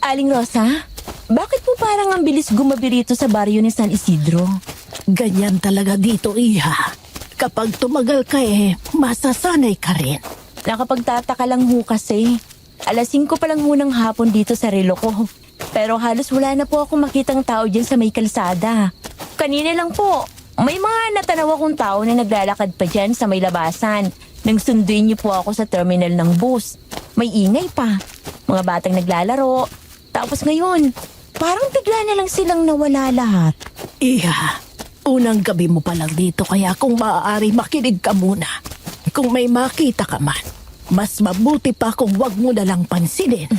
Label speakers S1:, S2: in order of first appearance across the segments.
S1: Aling Rosa, bakit po parang ang bilis gumabi rito sa baryo ni San Isidro?
S2: Ganyan talaga dito, Iha. Kapag tumagal ka masasanay ka rin.
S1: Nakapagtataka lang ho kasi. 5:00 pa lang ho ng hapon dito sa relo ko. Pero halos wala na po akong makitang tao dyan sa may kalsada. Kanina lang po, may mga natanaw akong tao na naglalakad pa dyan sa may labasan. Nang sunduin niyo po ako sa terminal ng bus. May ingay pa. Mga batang naglalaro. Tapos ngayon, parang bigla na lang silang nawala lahat.
S2: Iha, unang gabi mo pa lang dito kaya kung maaari makinig ka muna. Kung may makita ka man, mas mabuti pa kung wag mo na lang pansinin.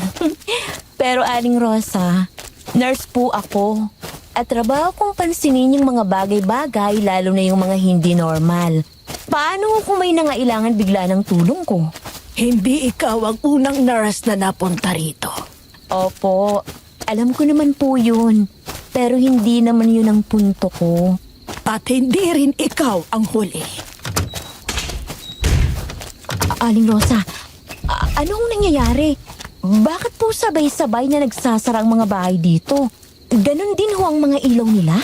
S1: Pero Aling Rosa, nurse po ako. At trabaho kong pansinin yung mga bagay-bagay lalo na yung mga hindi normal. Paano kung may nangailangan bigla ng tulong ko?
S2: Hindi ikaw ang unang nurse na napunta rito.
S1: Opo, alam ko naman po yun. Pero hindi naman yun ang punto ko.
S2: At hindi rin ikaw ang huli.
S1: Aling Rosa, anong nangyayari? Bakit po sabay-sabay na nagsasara ang mga bahay dito? Ganon din ho ang mga ilaw nila?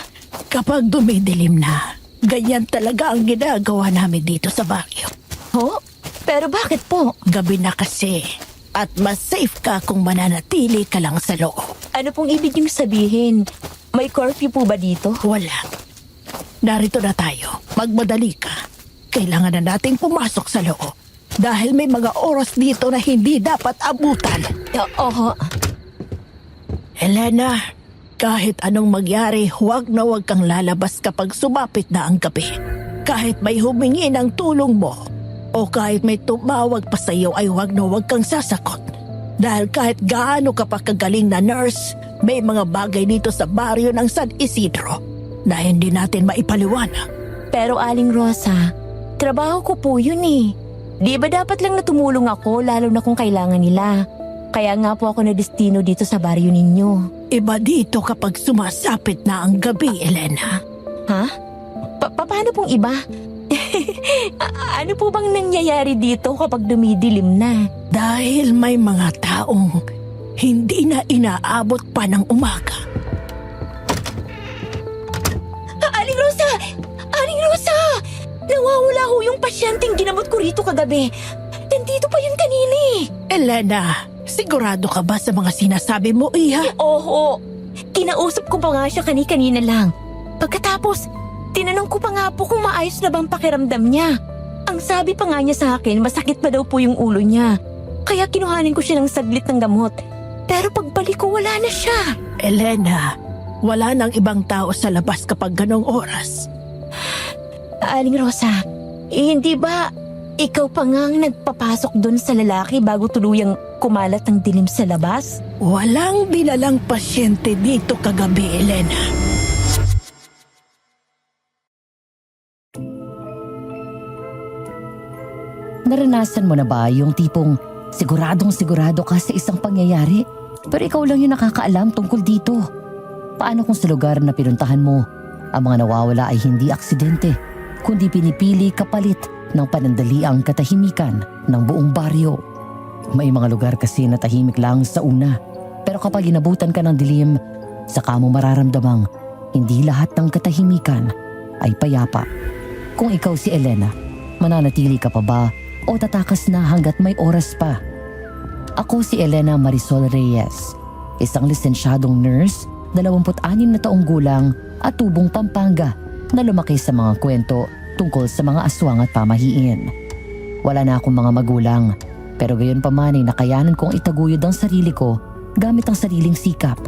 S2: Kapag dumidilim na, ganyan talaga ang ginagawa namin dito sa baryo.
S1: Ho? Pero bakit po?
S2: Gabi na kasi. At mas safe ka kung mananatili ka lang sa loob.
S1: Ano pong ibig niyong sabihin? May curfew po ba dito?
S2: Wala. Narito na tayo. Magmadali ka. Kailangan na nating pumasok sa loob. Dahil may mga oras dito na hindi dapat abutan.
S1: Oo.
S2: Elena, kahit anong magyari, huwag na huwag kang lalabas kapag sumapit na ang gabi. Kahit may humingi ng tulong mo, o kahit may tumawag pa sa iyo ay huwag na huwag kang sasakot. Dahil kahit gaano ka pa kagaling na nurse, may mga bagay dito sa baryo ng San Isidro na hindi natin maipaliwanag.
S1: Pero Aling Rosa, trabaho ko po yun eh. Di ba dapat lang na tumulong ako lalo na kung kailangan nila? Kaya nga po ako na destino dito sa baryo ninyo.
S2: Iba dito kapag sumasapit na ang gabi, Elena.
S1: Ha? Paano pong iba? Ano po bang nangyayari dito kapag dumidilim na?
S2: Dahil may mga taong hindi na inaabot pa ng umaga.
S1: Aling Rosa! Aling Rosa! Nawawala ho yung pasyenteng ginamot ko rito kagabi. Nandito pa yun kanina eh.
S2: Elena, sigurado ka ba sa mga sinasabi mo, Iha?
S1: Oo. Kinausap ko pa nga siya kanina lang. Pagkatapos, tinanong ko pa nga po kung maayos na bang pakiramdam niya. Ang sabi pa nga niya sa akin, masakit pa daw po yung ulo niya. Kaya kinuhanin ko siya ng saglit ng gamot. Pero pagbalik ko, wala na siya.
S2: Elena, wala nang ibang tao sa labas kapag ganong oras.
S1: Aling Rosa, hindi ba ikaw pa nga ang nagpapasok dun sa lalaki bago tuluyang kumalat ang dilim sa labas?
S2: Walang dinalang pasyente dito kagabi, Elena.
S3: Naranasan mo na ba yung tipong siguradong-sigurado ka sa isang pangyayari pero ikaw lang yung nakakaalam tungkol dito? Paano kung sa lugar na pinuntahan mo, ang mga nawawala ay hindi aksidente, kundi pinipili kapalit ng panandaliang katahimikan ng buong baryo? May mga lugar kasi na tahimik lang sa una, pero kapag inabutan ka ng dilim, saka mo mararamdamang hindi lahat ng katahimikan ay payapa. Kung ikaw si Elena, mananatili ka pa ba o tatakas na hanggat may oras pa? Ako si Elena Marisol Reyes, isang lisensyadong nurse, 26 na taong gulang at tubong Pampanga na lumaki sa mga kwento tungkol sa mga aswang at pamahiin. Wala na akong mga magulang, pero gayon pa man ay nakayanan kong itaguyod ang sarili ko gamit ang sariling sikap.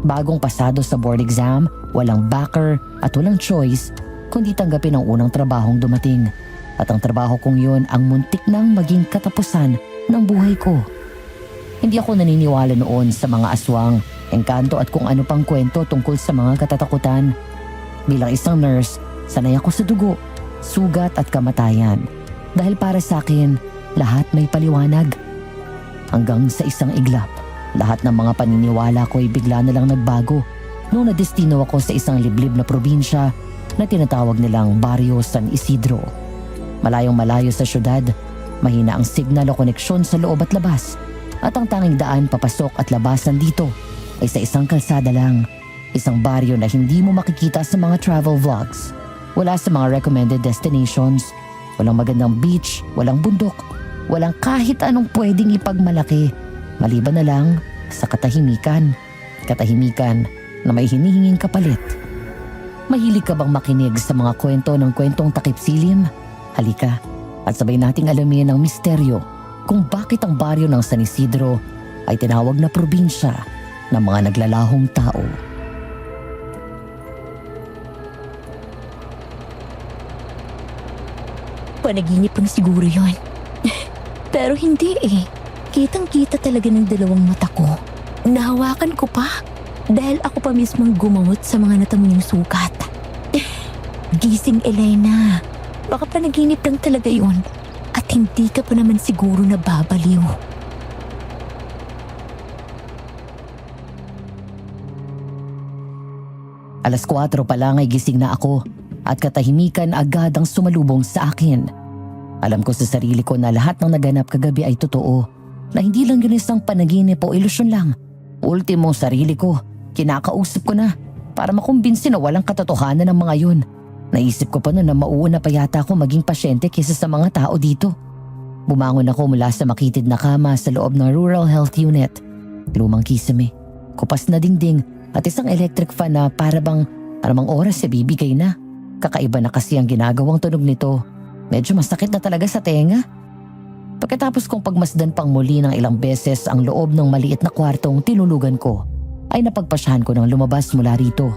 S3: Bagong pasado sa board exam, walang backer at walang choice kundi tanggapin ang unang trabahong dumating. At ang trabaho kong yun ang muntik nang maging katapusan ng buhay ko. Hindi ako naniniwala noon sa mga aswang, engkanto at kung ano pang kwento tungkol sa mga katatakutan. Bilang isang nurse, sanay ako sa dugo, sugat at kamatayan. Dahil para sa akin, lahat may paliwanag. Hanggang sa isang iglap, lahat ng mga paniniwala ko ay bigla na lang nagbago nung nadestino ako sa isang liblib na probinsya na tinatawag nilang Barrio San Isidro. Malayong malayo sa syudad, mahina ang signal o koneksyon sa loob at labas, At ang tanging daan papasok at labasan dito ay sa isang kalsada lang. Isang baryo na hindi mo makikita sa mga travel vlogs. Wala sa mga recommended destinations. Walang magandang beach, walang bundok, walang kahit anong pwedeng ipagmalaki. Maliban na lang sa katahimikan. Katahimikan na may hinihinging kapalit. Mahilig ka bang makinig sa mga kwento ng kwentong takip silim? Halika at sabay nating alamin ang misteryo kung bakit ang baryo ng San Isidro ay tinawag na probinsya ng mga naglalahong tao.
S1: Panaginip lang siguro yon. Pero hindi eh. Kitang-kita talaga ng dalawang mata ko. Nahawakan ko pa dahil ako pa mismong gumamot sa mga natamo niyong sukat. Gising, Elena. Baka panaginip lang talaga yon at hindi ka pa naman siguro nababaliw.
S3: Alas 4 pa lang ay gising na ako at katahimikan agad ang sumalubong sa akin. Alam ko sa sarili ko na lahat ng naganap kagabi ay totoo, na hindi lang yun isang panaginip o ilusyon lang. Ultimo sarili ko, kinakausap ko na para makumbinsi na walang katotohanan ng mga yun. Naisip ko pa noon na mauuna pa yata ako maging pasyente kaysa sa mga tao dito. Bumangon ako mula sa makitid na kama sa loob ng Rural Health Unit. Lumang kisame, kupas na dingding at isang electric fan na para bang anumang oras sa bibigay na. Kakaiba na kasi ang ginagawang tunog nito. Medyo masakit na talaga sa tenga. Pagkatapos kong pagmasdan pang muli ng ilang beses ang loob ng maliit na kwartong tinulugan ko, ay napagpasyahan ko ng lumabas mula rito.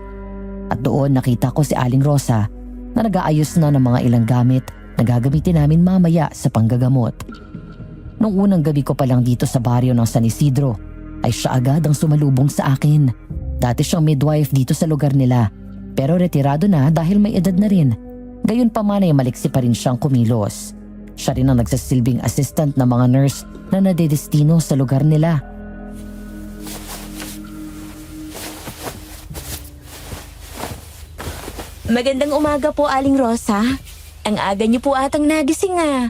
S3: At doon nakita ko si Aling Rosa na nag-aayos na ng mga ilang gamit na gagamitin namin mamaya sa panggagamot. Nung unang gabi ko pa lang dito sa baryo ng San Isidro, ay siya agad ang sumalubong sa akin. Dati siyang midwife dito sa lugar nila, pero retirado na dahil may edad na rin. Gayunpaman ay maliksi pa rin siyang kumilos. Siya rin ang nagsasilbing assistant ng mga nurse na nadedestino sa lugar nila.
S1: Magandang umaga po, Aling Rosa. Ang aga niyo po atang nagising ah.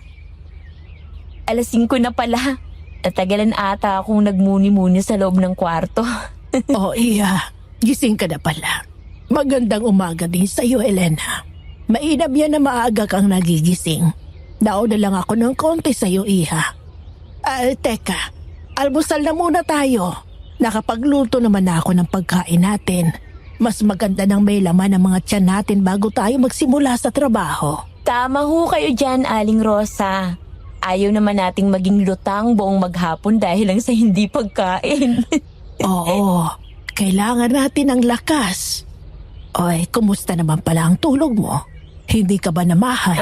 S1: Alas 5 na pala. Natagalan ata akong nagmuni-muni sa loob ng kwarto.
S2: Oh, iya. Gising ka na pala. Magandang umaga din sa iyo, Elena. Mainam yan na maaga kang nagigising. Nauna lang ako ng konti sa iyo, iha. Teka. Almusal na muna tayo. Nakapagluto naman ako ng pagkain natin. Mas maganda nang may laman ang mga tiyan natin bago tayo magsimula sa trabaho.
S1: Tama ho kayo dyan, Aling Rosa. Ayaw naman nating maging lutang buong maghapon dahil lang sa hindi pagkain.
S2: Oo, kailangan natin ng lakas. Oy, kumusta naman pala ang tulog mo? Hindi ka ba namahay?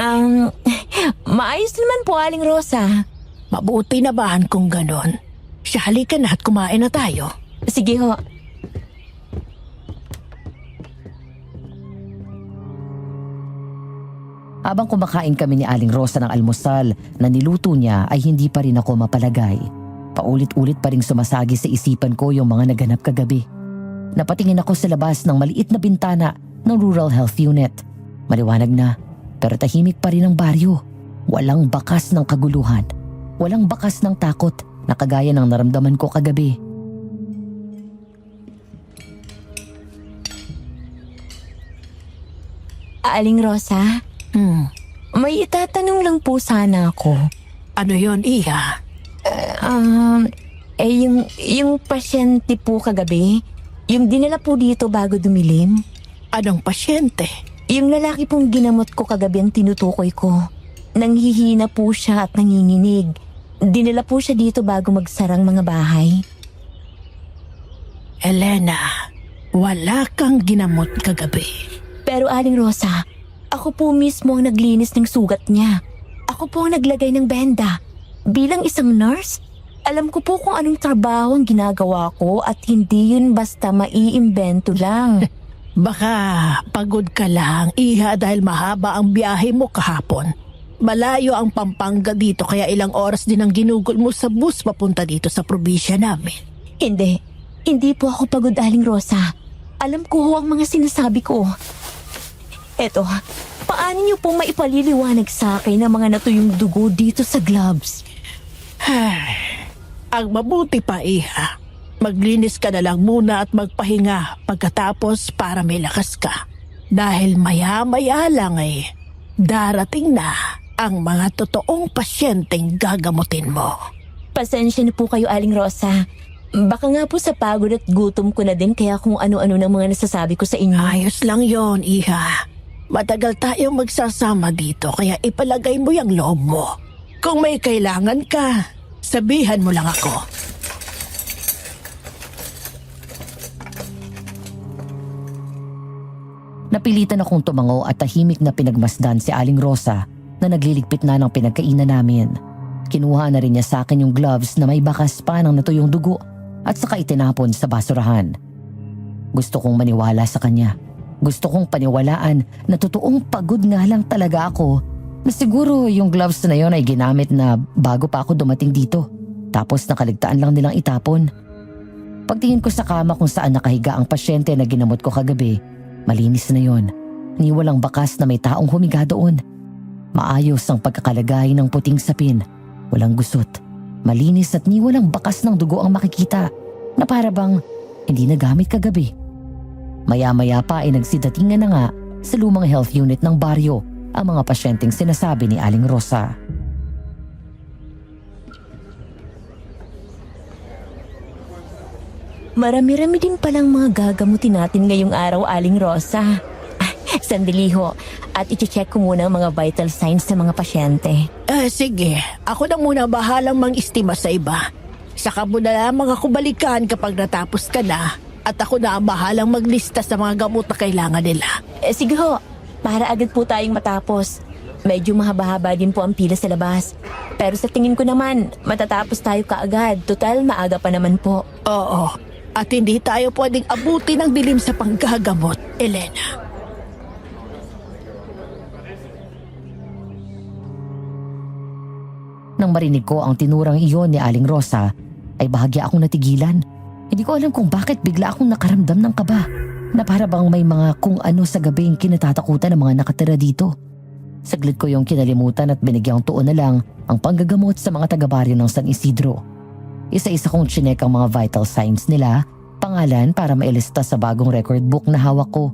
S1: Maayos naman po, Aling Rosa.
S2: Mabuti naman kung ganon. Siya, halika na at kumain na tayo.
S1: Sige ho.
S3: Habang kumakain kami ni Aling Rosa ng almusal na niluto niya ay hindi pa rin ako mapalagay. Paulit-ulit pa rin sumasagi sa isipan ko yung mga naganap kagabi. Napatingin ako sa labas ng maliit na bintana ng Rural Health Unit. Maliwanag na, pero tahimik pa rin ang baryo. Walang bakas ng kaguluhan. Walang bakas ng takot na kagaya ng naramdaman ko kagabi.
S1: Aling Rosa, may itatanong lang po sana ako.
S2: Ano yon, iha?
S1: Yung pasyente po kagabi, yung dinala po dito bago dumilim,
S2: Anong pasyente?
S1: yung lalaki pong ginamot ko kagabi ang tinutukoy ko. Nanghihina po siya at nanginginig. Dinala po siya dito bago magsarang mga bahay.
S2: Elena, wala kang ginamot kagabi.
S1: Pero Aling Rosa, ako po mismo ang naglinis ng sugat niya. Ako po ang naglagay ng benda. Bilang isang nurse, alam ko po kung anong trabaho ang ginagawa ko at hindi yun basta maiimbento lang.
S2: Baka pagod ka lang, iha, dahil mahaba ang biyahe mo kahapon. Malayo ang Pampanga dito kaya ilang oras din ang ginugol mo sa bus papunta dito sa probinsya namin.
S1: Hindi po ako pagod, Aling Rosa. Alam ko ho ang mga sinasabi ko. Eto, paano niyo po maipaliliwanag sa akin ang mga natuyong dugo dito sa gloves?
S2: Ang mabuti pa, Iha. Maglinis ka na lang muna at magpahinga pagkatapos para may lakas ka. Dahil maya-maya lang darating na ang mga totoong pasyenteng gagamutin mo.
S1: Pasensya na po kayo, Aling Rosa. Baka nga po sa pagod at gutom ko na din kaya kung ano-ano ng mga nasasabi ko sa inyo.
S2: Ayos lang yon, Iha. Matagal tayong magsasama dito kaya ipalagay mo yung loob mo. Kung may kailangan ka, sabihan mo lang ako.
S3: Napilitan akong tumango at tahimik na pinagmasdan si Aling Rosa na nagliligpit na ng pinagkainan namin. Kinuha na rin niya sa akin yung gloves na may bakas pa ng natuyong dugo at saka itinapon sa basurahan. Gusto kong maniwala sa kanya. Gusto kong paniwalaan na totoong pagod nga lang talaga ako na siguro yung gloves na yon ay ginamit na bago pa ako dumating dito. Tapos nakaligtaan lang nilang itapon. Pagtingin ko sa kama kung saan nakahiga ang pasyente na ginamot ko kagabi, malinis na yon. Ni walang bakas na may taong humiga doon. Maayos ang pagkakalagay ng puting sapin. Walang gusot. Malinis at ni walang bakas ng dugo ang makikita na para bang hindi nagamit kagabi. Maya-maya pa ay nagsidatingan na nga sa lumang health unit ng baryo ang mga pasyenteng sinasabi ni Aling Rosa.
S1: Marami-rami din palang mga gagamutin natin ngayong araw, Aling Rosa. Sandali ho, at iti-check ko muna ang mga vital signs ng mga pasyente.
S2: Sige, ako na muna bahalang mang-estima sa iba. Saka mo na lamang ako balikan kapag natapos ka na at ako na ang bahalang maglista sa mga gamot na kailangan nila.
S1: Sige ho, para agad po tayong matapos. Medyo mahaba-haba din po ang pila sa labas. Pero sa tingin ko naman, matatapos tayo kaagad. Total, maaga pa naman po.
S2: Oo, at hindi tayo pwedeng abuti ng dilim sa panggagamot, Elena.
S3: Nang marinig ko ang tinurang iyon ni Aling Rosa, ay bahagya akong natigilan. Hindi ko alam kung bakit bigla akong nakaramdam ng kaba na para bang may mga kung ano sa gabing kinatatakutan ng mga nakatira dito. Saglit ko yung kinalimutan at binigyang tuon na lang ang panggagamot sa mga taga-baryo ng San Isidro. Isa-isa kong chinek ang mga vital signs nila, pangalan para mailista sa bagong record book na hawak ko.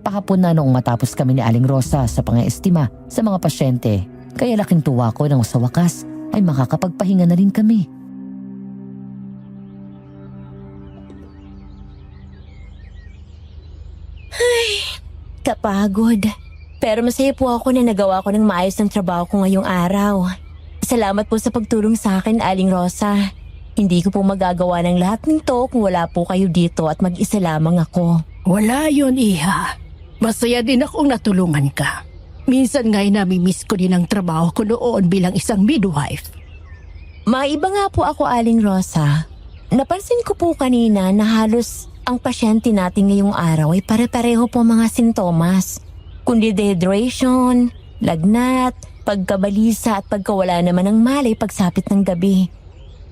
S3: Pahapon na noong matapos kami ni Aling Rosa sa pang-estima sa mga pasyente, kaya laking tuwa ko nang sa wakas ay makakapagpahinga na rin kami.
S1: Kapagod. Pero masaya po ako na nagawa ko ng maayos ng trabaho ko ngayong araw. Salamat po sa pagtulong sa akin, Aling Rosa. Hindi ko po magagawa ng lahat nito kung wala po kayo dito at mag-isa lamang ako.
S2: Wala yun, Iha. Masaya din akong natulungan ka. Minsan nga'y nami-miss ko din ang trabaho ko noon bilang isang midwife.
S1: Maiba nga po ako, Aling Rosa. Napansin ko po kanina na halos ang pasyente natin ngayong araw ay pare-pareho po mga sintomas. Kundi dehydration, lagnat, pagkabalisa at pagkawala naman ng malay pagsapit ng gabi.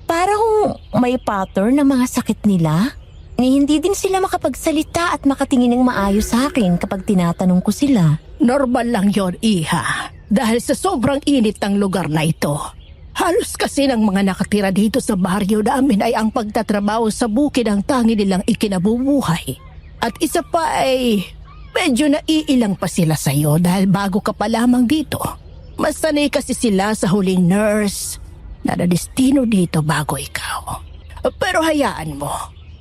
S1: Para kung may pattern ng mga sakit nila, ni hindi din sila makapagsalita at makatingin ng maayos sa akin kapag tinatanong ko sila.
S2: Normal lang yon, Iha. Dahil sa sobrang init ng lugar na ito. Halos kasi ng mga nakatira dito sa baryo namin ay ang pagtatrabaho sa bukid ang tangi nilang ikinabubuhay. At isa pa ay medyo naiilang pa sila sa'yo dahil bago ka pa lamang dito. Mas sanay kasi sila sa huling nurse na nadestino dito bago ikaw. Pero hayaan mo,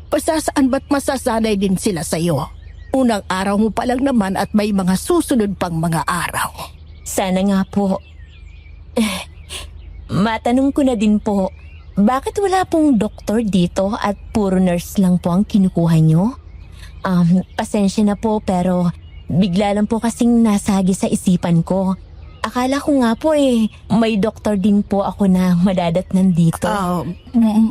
S2: pasasaan ba't masasanay din sila sa'yo? Unang araw mo pa lang naman at may mga susunod pang mga araw.
S1: Sana nga po. Matanong ko na din po, bakit wala pong doktor dito at puro nurse lang po ang kinukuha nyo? Pasensya na po pero bigla lang po kasing nasagi sa isipan ko. Akala ko nga po may doktor din po ako na madadatnan dito.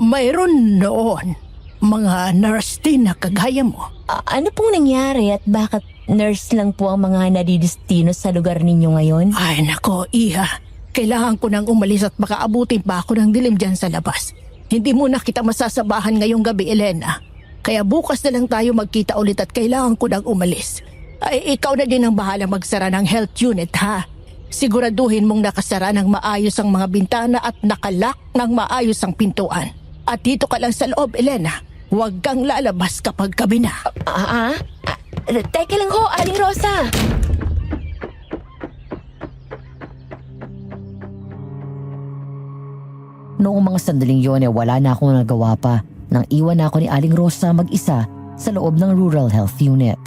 S2: Mayroon noon. Mga nurse din na kagaya mo.
S1: Ano pong nangyari at bakit nurse lang po ang mga nadidestino sa lugar ninyo ngayon?
S2: Ay nako, Iha. Kailangan ko nang umalis at baka abutin pa ako ng dilim dyan sa labas. Hindi mo na kita masasabahan ngayong gabi, Elena. Kaya bukas na lang tayo magkita ulit at kailangan ko nang umalis. Ay, ikaw na din ang bahala magsara ng health unit, ha? Siguraduhin mong nakasara ng maayos ang mga bintana at nakalak ng maayos ang pintuan. At dito ka lang sa loob, Elena. Huwag kang lalabas kapag gabi na.
S1: Teka lang ho, Aling Rosa.
S3: Noong mga sandaling yun wala na akong nagawa pa nang iwan na ako ni Aling Rosa mag-isa sa loob ng Rural Health Unit.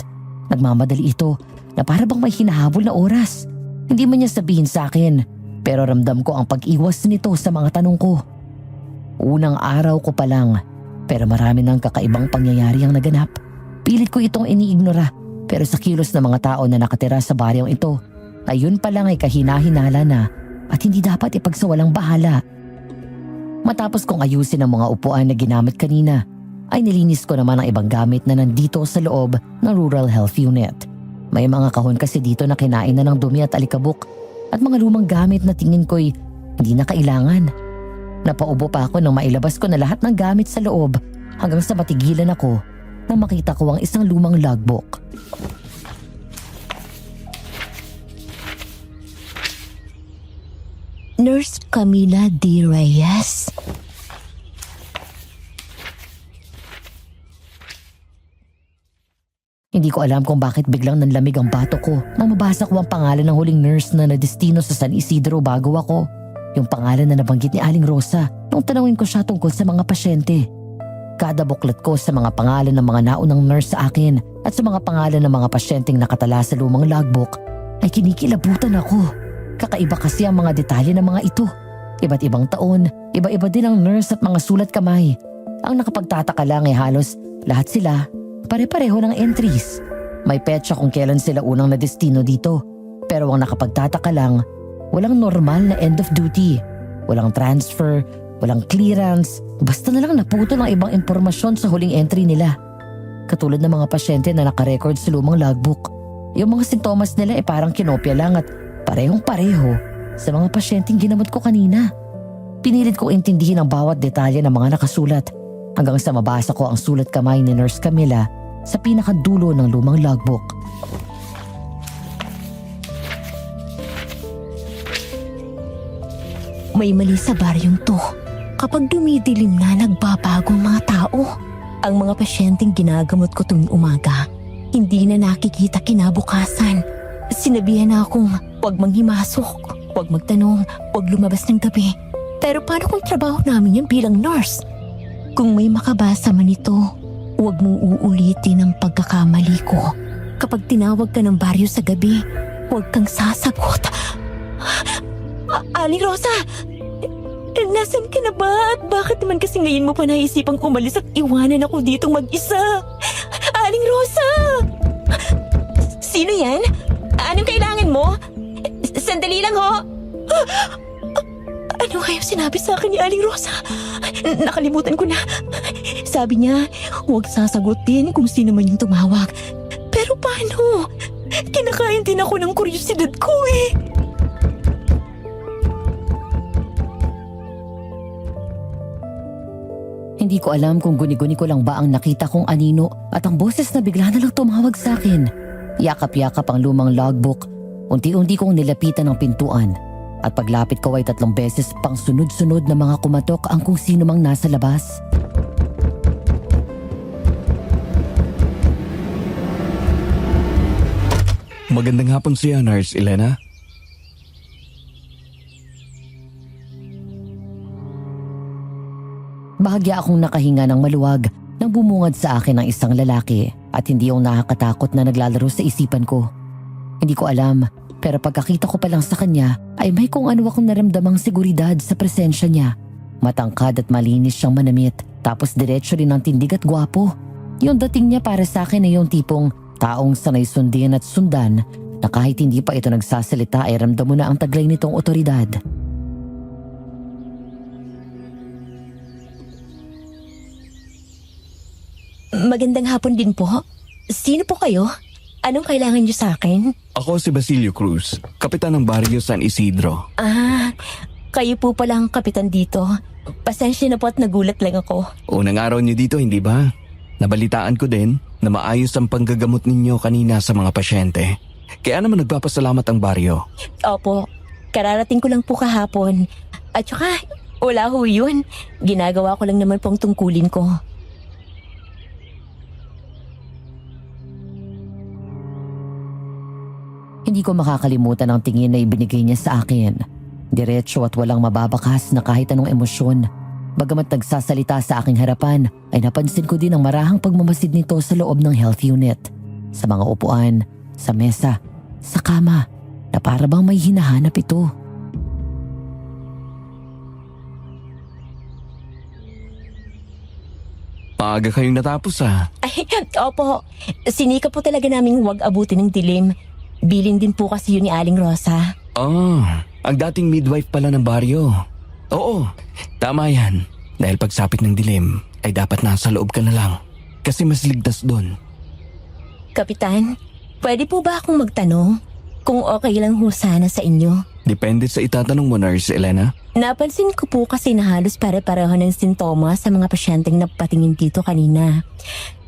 S3: Nagmamadali ito na para bang may hinahabol na oras. Hindi man niya sabihin sa akin, pero ramdam ko ang pag-iwas nito sa mga tanong ko. Unang araw ko pa lang, pero marami ng kakaibang pangyayari ang naganap. Pilit ko itong iniignora, pero sa kilos ng mga tao na nakatira sa baryong ito, ayun pa lang ay kahina-hinala na at hindi dapat ipagsawalang bahala. Matapos kong ayusin ang mga upuan na ginamit kanina, ay nilinis ko naman ang ibang gamit na nandito sa loob ng Rural Health Unit. May mga kahon kasi dito na kinain na ng dumi at alikabok at mga lumang gamit na tingin ko'y hindi na kailangan. Napaubo pa ako nang mailabas ko na lahat ng gamit sa loob hanggang sa matigilan ako nang makita ko ang isang lumang logbook.
S1: Nurse Camila D. Reyes.
S3: Hindi ko alam kung bakit biglang nanlamig ang bato ko nang mabasa ko ang pangalan ng huling nurse na nadestino sa San Isidro bago ako. Yung pangalan na nabanggit ni Aling Rosa nung tanawin ko siya tungkol sa mga pasyente. Kada buklat ko sa mga pangalan ng mga naunang nurse sa akin at sa mga pangalan ng mga pasyenteng nakatala sa lumang logbook ay kinikilabutan ako. Kakaiba kasi ang mga detalye ng mga ito. Iba't ibang taon, iba-iba din ang nurse at mga sulat kamay. Ang nakapagtataka lang ay halos lahat sila pare-pareho ng entries. May petsa kung kailan sila unang nadestino dito. Pero ang nakapagtataka lang, walang normal na end of duty. Walang transfer, walang clearance. Basta na lang naputol ang ibang impormasyon sa huling entry nila. Katulad ng mga pasyente na nakarecord sa lumang logbook. Yung mga sintomas nila ay parang kinopya lang at parehong-pareho sa mga pasyenteng ginamot ko kanina. Pinilit ko intindihin ang bawat detalye ng mga nakasulat hanggang sa mabasa ko ang sulat kamay ni Nurse Camila sa pinakadulo ng lumang logbook.
S1: May mali sa baryong to. Kapag dumidilim na, nagbabago ang mga tao. Ang mga pasyenteng ginagamot ko tuwing umaga, hindi na nakikita kinabukasan. Sinabihan na akong huwag manghimasok, huwag magtanong, huwag lumabas ng gabi. Pero paano kung trabaho namin yan bilang nurse? Kung may makabasa man ito, huwag mong uulitin ang pagkakamali ko. Kapag tinawag ka ng baryo sa gabi, huwag kang sasagot. Aling Rosa! Nasaan ka na ba? At bakit naman kasi ngayon mo pa naisipang umalis at iwanan ako ditong mag-isa? Aling Rosa! Sino yan? Anong kailangan mo? Sandali lang ho! Ano kayo sinabi sa akin ni Aling Rosa? Nakalimutan ko na. Sabi niya, huwag sasagutin kung sino man yung tumawag. Pero paano? Kinakain din ako ng kuryosidad ko eh.
S3: Hindi ko alam kung guni-guni ko lang ba ang nakita kong anino at ang boses na bigla na lang tumawag sa akin. Yakap-yakap ang lumang logbook. Unti-unti kong nilapitan ang pintuan. At paglapit ko ay 3 beses pang sunod-sunod na mga kumatok ang kung sino mang nasa labas.
S4: Magandang hapon siya, Nurse Elena.
S3: Bahagya akong nakahinga ng maluwag nang bumungad sa akin ang isang lalaki at hindi yung nakakatakot na naglalaro sa isipan ko. Hindi ko alam, pero pagkakita ko pa lang sa kanya ay may kung ano akong naramdamang seguridad sa presensya niya. Matangkad at malinis siyang manamit, tapos diretso rin ang tindig at gwapo. Yung dating niya para sa akin ay yung tipong taong sanay sundin at sundan na kahit hindi pa ito nagsasalita ay ramdam mo na ang taglay nitong otoridad.
S1: Magandang hapon din po. Sino po kayo? Anong kailangan niyo sa akin?
S4: Ako si Basilio Cruz, kapitan ng Barrio San Isidro.
S1: Kayo po pala ang kapitan dito. Pasensya na po at nagulat lang ako.
S4: Unang araw niyo dito, hindi ba? Nabalitaan ko din na maayos ang panggagamot ninyo kanina sa mga pasyente. Kaya naman nagpapasalamat ang baryo.
S1: Opo, kararating ko lang po kahapon. At saka, wala ho yun. Ginagawa ko lang naman pong tungkulin ko.
S3: Hindi ko makakalimutan ang tingin na ibinigay niya sa akin. Diretso at walang mababakas na kahit anong emosyon. Bagamat nagsasalita sa aking harapan, ay napansin ko din ang marahang pagmamasid nito sa loob ng health unit. Sa mga upuan, sa mesa, sa kama, na para bang may hinahanap ito.
S4: Maaga kayong natapos
S1: Ay, opo. Sinika po talaga naming huwag abutin ng dilim. Bilin din po kasi yun ni Aling Rosa.
S4: Ang dating midwife pala ng baryo. Oo, tama yan. Dahil pagsapit ng dilim, ay dapat nasa loob ka na lang. Kasi mas ligtas doon.
S1: Kapitan, pwede po ba akong magtanong? Kung okay lang ho sana sa inyo.
S4: Depende sa itatanong mo, Nurse Elena.
S1: Napansin ko po kasi na halos pare-pareho ng sintomas sa mga pasyenteng napatingin dito kanina.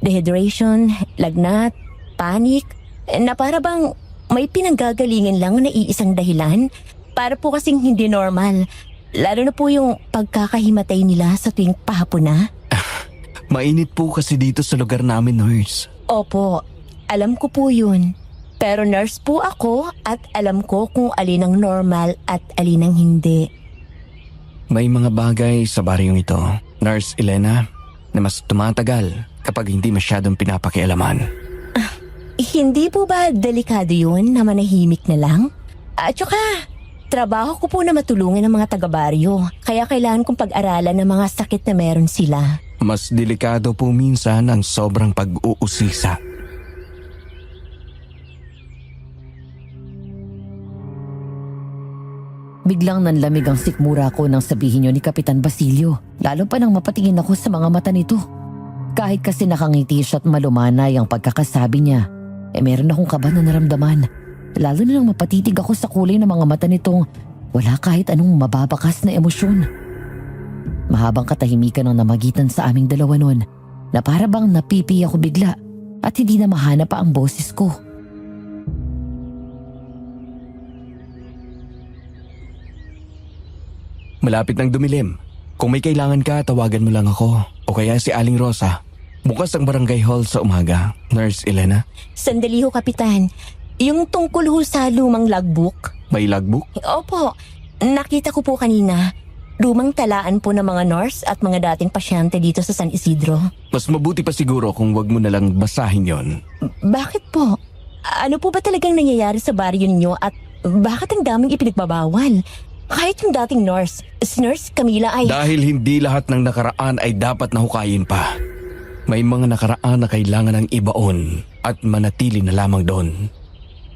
S1: Dehydration, lagnat, panic, na para bang may pinanggagalingan lang na iisang dahilan. Para po kasing hindi normal. Lalo na po yung pagkakahimatay nila sa tuwing pahapon na.
S4: Mainit po kasi dito sa lugar namin, Nurse.
S1: Opo, alam ko po yun. Pero nurse po ako at alam ko kung alin ang normal at alin ang hindi.
S4: May mga bagay sa baryong ito, Nurse Elena, na mas tumatagal kapag hindi masyadong pinapakialaman.
S1: Hindi po ba delikado yun na manahimik na lang? At saka, trabaho ko po na matulungan ng mga taga-baryo. Kaya kailangan kong pag-aralan ng mga sakit na meron sila.
S4: Mas delikado po minsan ang sobrang pag-uusisa.
S3: Biglang nanlamig ang sikmura ko nang sabihin niyo ni Kapitan Basilio. Lalo pa nang mapatingin ako sa mga mata nito. Kahit kasi nakangiti siya at malumanay ang pagkakasabi niya, meron akong kaba na naramdaman. Lalo na nang mapatitig ako sa kulay ng mga mata nitong wala kahit anong mababakas na emosyon. Mahabang katahimikan ang namagitan sa aming dalawa noon, na para bang napipi ako bigla at hindi na mahanap pa ang boses ko.
S4: Malapit ng dumilim. Kung may kailangan ka, tawagan mo lang ako. O kaya si Aling Rosa. Bukas ang barangay hall sa umaga, Nurse Elena.
S1: Sandali ho, Kapitan. Yung tungkol ho sa lumang logbook.
S4: May logbook?
S1: Opo, nakita ko po kanina. Lumang talaan po ng mga nurse at mga dating pasyente dito sa San Isidro.
S4: Mas mabuti pa siguro kung wag mo na lang basahin yon.
S1: Bakit po? Ano po ba talagang nangyayari sa baryo ninyo at bakit ang daming ipinagbabawal? Kahit yung dating nurse, si Nurse Camila ay...
S4: Dahil hindi lahat ng nakaraan ay dapat nahukayin pa. May mga nakaraan na kailangan ng ibaon at manatili na lamang doon.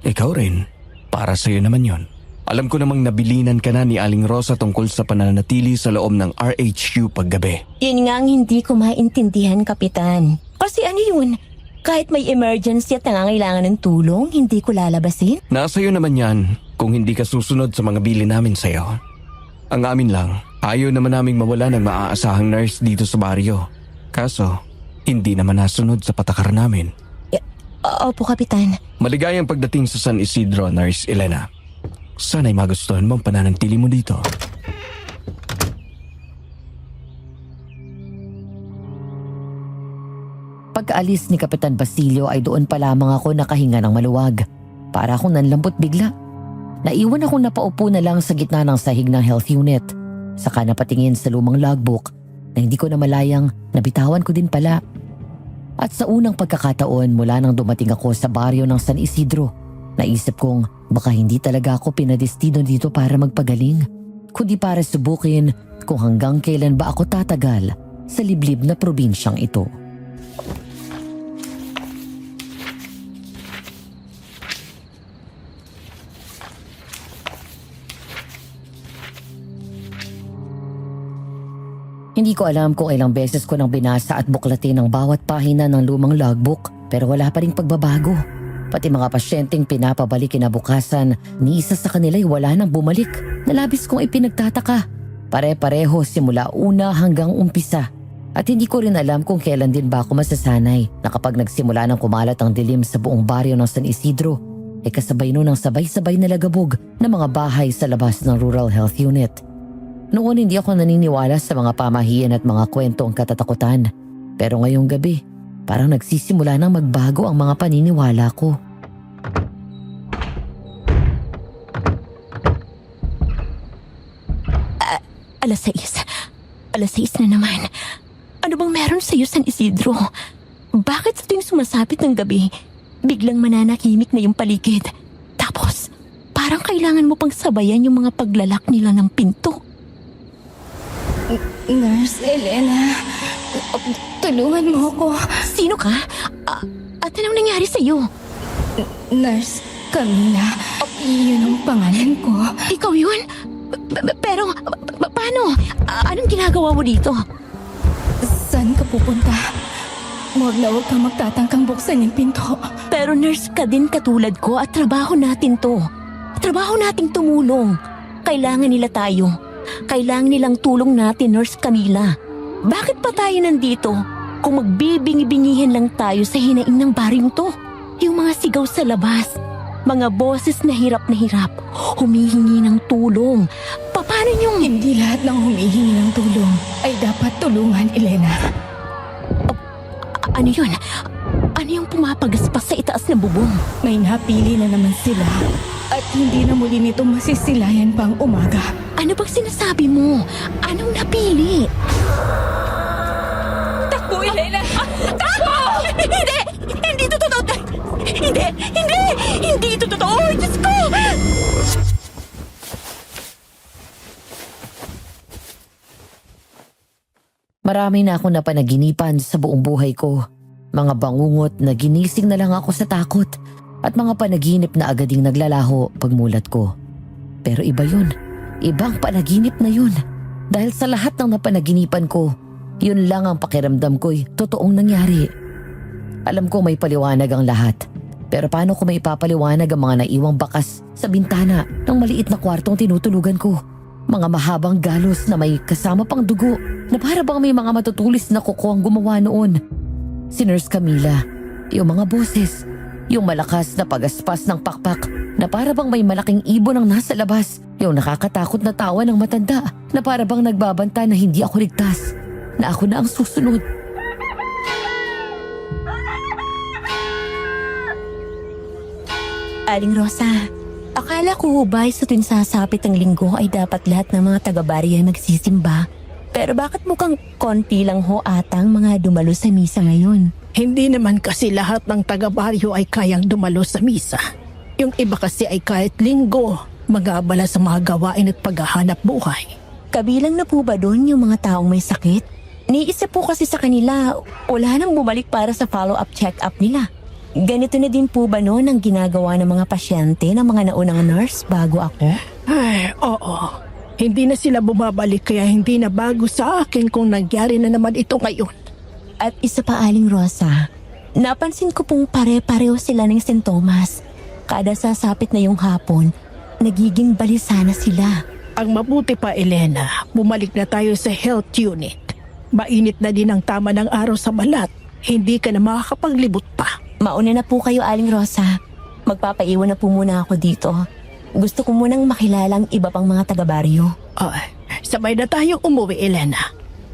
S4: Ikaw rin, para sa'yo naman yon. Alam ko namang nabilinan ka na ni Aling Rosa tungkol sa pananatili sa loob ng RHU paggabi.
S1: Yun nga ang hindi ko maintindihan, Kapitan. Kasi ano yun? Kahit may emergency at nangangailangan ng tulong, hindi ko lalabasin?
S4: Nasa iyo naman yan kung hindi ka susunod sa mga bili namin sa'yo. Ang amin lang, ayaw naman naming mawala ng maaasahang nurse dito sa baryo. Kaso, hindi naman nasunod sa patakaran namin.
S1: Opo, Kapitan.
S4: Maligayang pagdating sa San Isidro, Nurse Elena. Sana'y magustuhan mo ang pananatili mo dito.
S3: Pagkaalis ni Kapitan Basilio ay doon pa lamang ako nakahinga ng maluwag. Para akong nanlambot bigla. Naiwan akong napaupo na lang sa gitna ng sahig ng health unit. Saka napatingin sa lumang logbook na hindi ko na malayang nabitawan ko din pala. At sa unang pagkakataon mula nang dumating ako sa baryo ng San Isidro, naisip kong baka hindi talaga ako pinadestino dito para magpagaling, kundi para subukin kung hanggang kailan ba ako tatagal sa liblib na probinsyang ito. Hindi ko alam kung ilang beses ko nang binasa at buklatin ang bawat pahina ng lumang logbook pero wala pa ring pagbabago. Pati mga pasyenteng pinapabalik kinabukasan, ni isa sa kanila'y wala nang bumalik. Nalabis kong ipinagtataka. Pare-pareho simula una hanggang umpisa. At hindi ko rin alam kung kailan din ba ako masasanay na kapag nagsimula ng kumalat ang dilim sa buong baryo ng San Isidro, kasabay nun ang sabay-sabay na lagabog ng mga bahay sa labas ng Rural Health Unit. Noon hindi ako naniniwala sa mga pamahiin at mga kwento ang katatakutan. Pero ngayong gabi, parang nagsisimula nang magbago ang mga paniniwala ko.
S1: Alas 6. Alas 6 na naman. Ano bang meron sa'yo, San Isidro? Bakit sa tuwing sumasapit ng gabi, biglang mananahimik na yung paligid? Tapos, parang kailangan mo pang sabayan yung mga paglalak nila ng pinto.
S5: Nurse Elena, tulungan mo ako.
S1: Sino ka? At anong nangyari sa'yo?
S5: Nurse Camila, iyon ang pangalan ko.
S1: Ikaw yun? Pero, paano? Anong ginagawa mo dito?
S5: Saan ka pupunta? Huwag na huwag kang magtatangkang buksan yung pinto.
S1: Pero nurse ka din katulad ko at trabaho natin to. Trabaho nating tumulong. Kailangan nila tayo. Kailangan nilang tulong natin, Nurse Camila. Bakit pa tayo nandito kung magbibingi-bingihan lang tayo sa hinaing ng baryong to? Yung mga sigaw sa labas, mga boses na hirap, humihingi ng tulong. Paano yung...
S5: Hindi lahat ng humihingi ng tulong ay dapat tulungan, Elena.
S1: Ano yun? Ano yung pumapagaspas sa itaas ng bubong?
S5: May napili na naman sila at hindi na muli nito masisilayan pang umaga.
S1: Ano bang sinasabi mo? Anong napili?
S5: Takbo, Elena!
S1: Takbo! Hindi! Hindi ito totoo! Hindi! Hindi! Hindi ito totoo! Diyos ko!
S3: Marami na akong napanaginipan sa buong buhay ko. Mga bangungot na ginising na lang ako sa takot at mga panaginip na agad ding naglalaho pagmulat ko. Pero iba yun. Ibang panaginip na yun. Dahil sa lahat ng napanaginipan ko, yun lang ang pakiramdam ko'y totoong nangyari. Alam ko may paliwanag ang lahat. Pero paano ko may ipapaliwanag ang mga naiwang bakas sa bintana ng maliit na kwartong tinutulugan ko? Mga mahabang galos na may kasama pang dugo na para bang may mga matutulis na kuko ang gumawa noon. Si Nurse Camila, yung mga boses, yung malakas na pagaspas ng pakpak na para bang may malaking ibon ang nasa labas, yung nakakatakot na tawa ng matanda na para bang nagbabanta na hindi ako ligtas, na ako na ang susunod.
S1: Aling Rosa, akala ko ba sa tuwing sasapit ang linggo ay dapat lahat ng mga taga-baryo ay magsisimba? Pero bakit mukhang konti lang ho atang mga dumalo sa misa ngayon?
S2: Hindi naman kasi lahat ng taga-baryo ay kayang dumalo sa misa. Yung iba kasi ay kahit linggo, mag-aabala sa mga gawain at paghahanap buhay.
S1: Kabilang na po ba doon yung mga taong may sakit? Niisip po kasi sa kanila, wala nang bumalik para sa follow-up check-up nila. Ganito na din po ba noon ang ginagawa ng mga pasyente ng mga naunang nurse bago ako?
S2: Ay, oo. Hindi na sila bumabalik kaya hindi na bago sa akin kung nangyari na naman ito ngayon.
S1: At isa pa, Aling Rosa, napansin ko pong pare-pareho sila ng sintomas. Kada sasapit na yung hapon, nagiging balisa na sila.
S2: Ang mabuti pa, Elena, bumalik na tayo sa health unit. Mainit na din ang tama ng araw sa balat. Hindi ka na makakapaglibot pa.
S1: Mauna na po kayo, Aling Rosa. Magpapaiwan na po muna ako dito. Gusto ko munang makilala ang iba pang mga taga-baryo.
S2: Ay, sabay na tayong umuwi, Elena.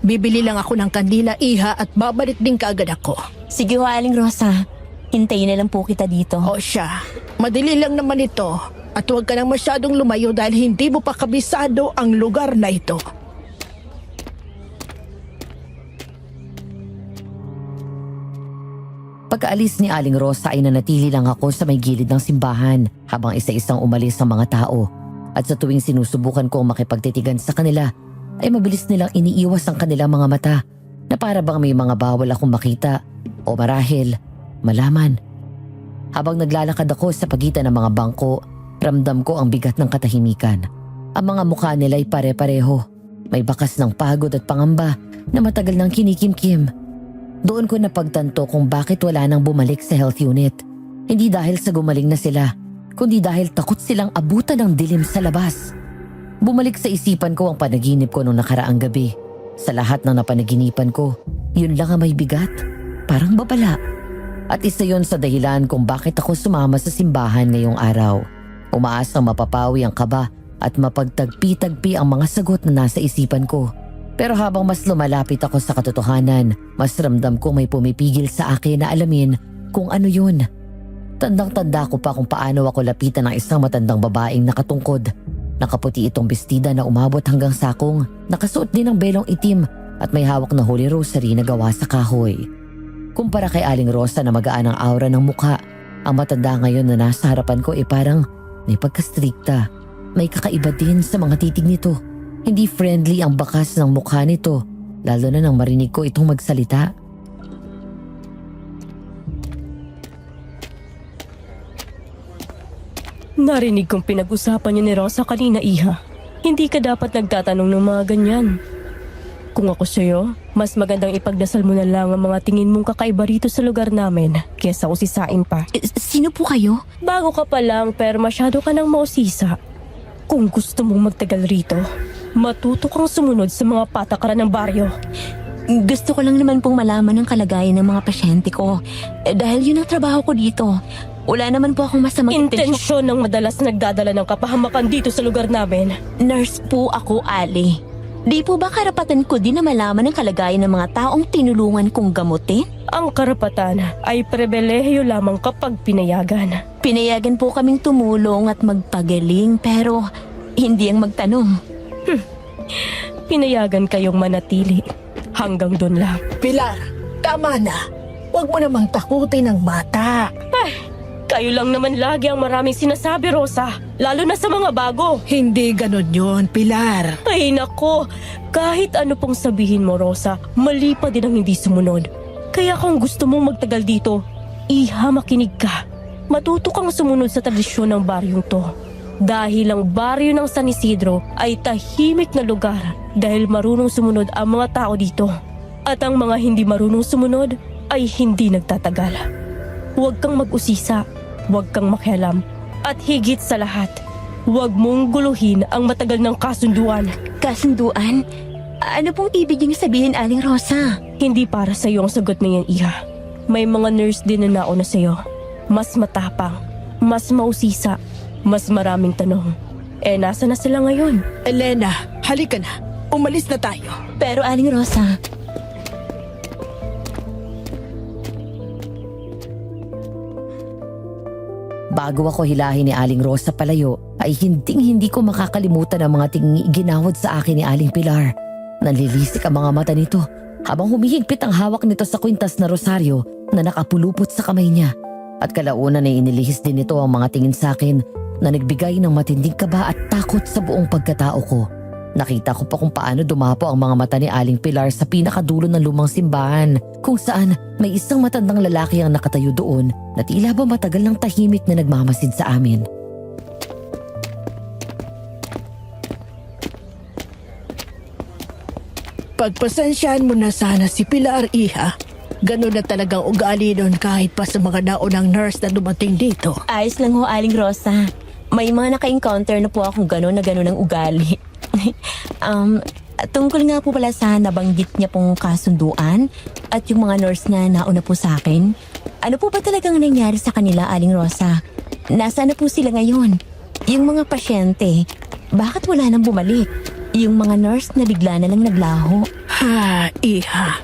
S2: Bibili lang ako ng kandila, iha, at babalik din kaagad ako.
S1: Sige ho, Aling Rosa. Hintayin na lang po kita dito.
S2: O siya, madali lang naman ito. At huwag ka nang masyadong lumayo dahil hindi mo pa kabisado ang lugar na ito.
S3: Pagkaalis ni Aling Rosa ay nanatili lang ako sa may gilid ng simbahan habang isa-isang umalis ang mga tao. At sa tuwing sinusubukan kong makipagtitigan sa kanila, ay mabilis nilang iniiwas ang kanilang mga mata na para bang may mga bawal akong makita o marahil malaman. Habang naglalakad ako sa pagitan ng mga bangko, ramdam ko ang bigat ng katahimikan. Ang mga mukha nila ay pare-pareho. May bakas ng pagod at pangamba na matagal nang kinikimkim. Doon ko napagtanto kung bakit wala nang bumalik sa health unit. Hindi dahil sa gumaling na sila, kundi dahil takot silang abutan ng dilim sa labas. Bumalik sa isipan ko ang panaginip ko nung nakaraang gabi. Sa lahat ng napanaginipan ko, yun lang ang may bigat. Parang babala. At isa yon sa dahilan kung bakit ako sumama sa simbahan ngayong araw. Umaasang mapapawi ang kaba at mapagtagpi-tagpi ang mga sagot na nasa isipan ko. Pero habang mas lumalapit ako sa katotohanan, mas ramdam ko may pumipigil sa akin na alamin kung ano yun. Tandang-tanda ko pa kung paano ako lapitan ng isang matandang babaeng nakatungkod. Nakaputi itong bestida na umabot hanggang sakong, nakasuot din ng belong itim at may hawak na holy rosary na gawa sa kahoy. Kumpara kay Aling Rosa na magaan ang aura ng mukha, ang matanda ngayon na nasa harapan ko ay parang may pagkastrikta. May kakaiba din sa mga titig nito. Hindi friendly ang bakas ng mukha nito, lalo na nang marinig ko itong magsalita.
S6: Narinig kong pinag-usapan niyo ni Rosa kanina, Iha. Hindi ka dapat nagtatanong ng mga ganyan. Kung ako sa'yo, mas magandang ipagdasal mo na lang ang mga tingin mong kakaiba rito sa lugar namin kesa usisain pa.
S1: Sino po kayo?
S6: Bago ka pa lang pero masyado ka nang mausisa. Kung gusto mong magtagal rito, matuto kang sumunod sa mga patakaran ng baryo.
S1: Gusto ko lang naman pong malaman ang kalagayan ng mga pasyente ko. Dahil yun ang trabaho ko dito. Wala naman po akong masamang
S6: Intensyon ng madalas nagdadala ng kapahamakan dito sa lugar namin.
S1: Nurse po ako, Ali. Di po ba karapatan ko din na malaman ang kalagayan ng mga taong tinulungan kong gamutin?
S6: Ang karapatan ay pribilehiyo lamang kapag pinayagan.
S1: Pinayagan po kaming tumulong at magpagaling pero hindi ang magtanong.
S6: Pinayagan kayong manatili. Hanggang doon lang.
S2: Pilar, tama na. Huwag mo namang takutin ang bata.
S6: Kayo lang naman lagi ang maraming sinasabi, Rosa. Lalo na sa mga bago.
S2: Hindi ganon yon, Pilar.
S6: Ay nako, kahit ano pong sabihin mo, Rosa, mali pa din ang hindi sumunod. Kaya kung gusto mong magtagal dito, Iha, makinig ka. Matuto kang sumunod sa tradisyon ng baryong to. Dahil ang baryo ng San Isidro ay tahimik na lugar dahil marunong sumunod ang mga tao dito. At ang mga hindi marunong sumunod ay hindi nagtatagal. Huwag kang mag-usisa, huwag kang makialam. At higit sa lahat, huwag mong guluhin ang matagal ng kasunduan.
S1: Kasunduan? Ano pong ibig niyong sabihin, Aling Rosa?
S6: Hindi para sa iyo ang sagot na yan, Iha. May mga nurse din na nauna sa iyo. Mas matapang, mas mausisa, mas maraming tanong. Nasa na sila ngayon?
S2: Elena, halika na. Umalis na tayo.
S1: Pero Aling Rosa,
S3: Bago ako hilahin ni Aling Rosa palayo, ay hindi ko makakalimutan ang mga tingin ginawad sa akin ni Aling Pilar. Nanlilisik ang mga mata nito habang humihigpit ang hawak nito sa kwintas na rosaryo na nakapulupot sa kamay niya. At kalaunan ay inilihis din nito ang mga tingin sa akin na nagbigay ng matinding kaba at takot sa buong pagkatao ko. Nakita ko pa kung paano dumapo ang mga mata ni Aling Pilar sa pinakadulo ng lumang simbahan kung saan may isang matandang lalaki ang nakatayo doon na tila ba matagal ng tahimik na nagmamasid sa amin.
S2: Pagpasensyahan mo na sana si Pilar, Iha. Ganun na talagang ugali doon kahit pa sa mga naunang nurse na dumating dito.
S1: ayos lang ho, Aling Rosa. May mga naka-encounter na po akong gano'n ang ugali. Tungkol nga po pala sa nabanggit niya pong kasunduan at yung mga nurse na nauna po sa akin. Ano po ba talagang nangyari sa kanila, Aling Rosa? Nasaan na po sila ngayon? Yung mga pasyente, bakit wala nang bumalik? Yung mga nurse na bigla na lang naglaho.
S2: Ha, Iha.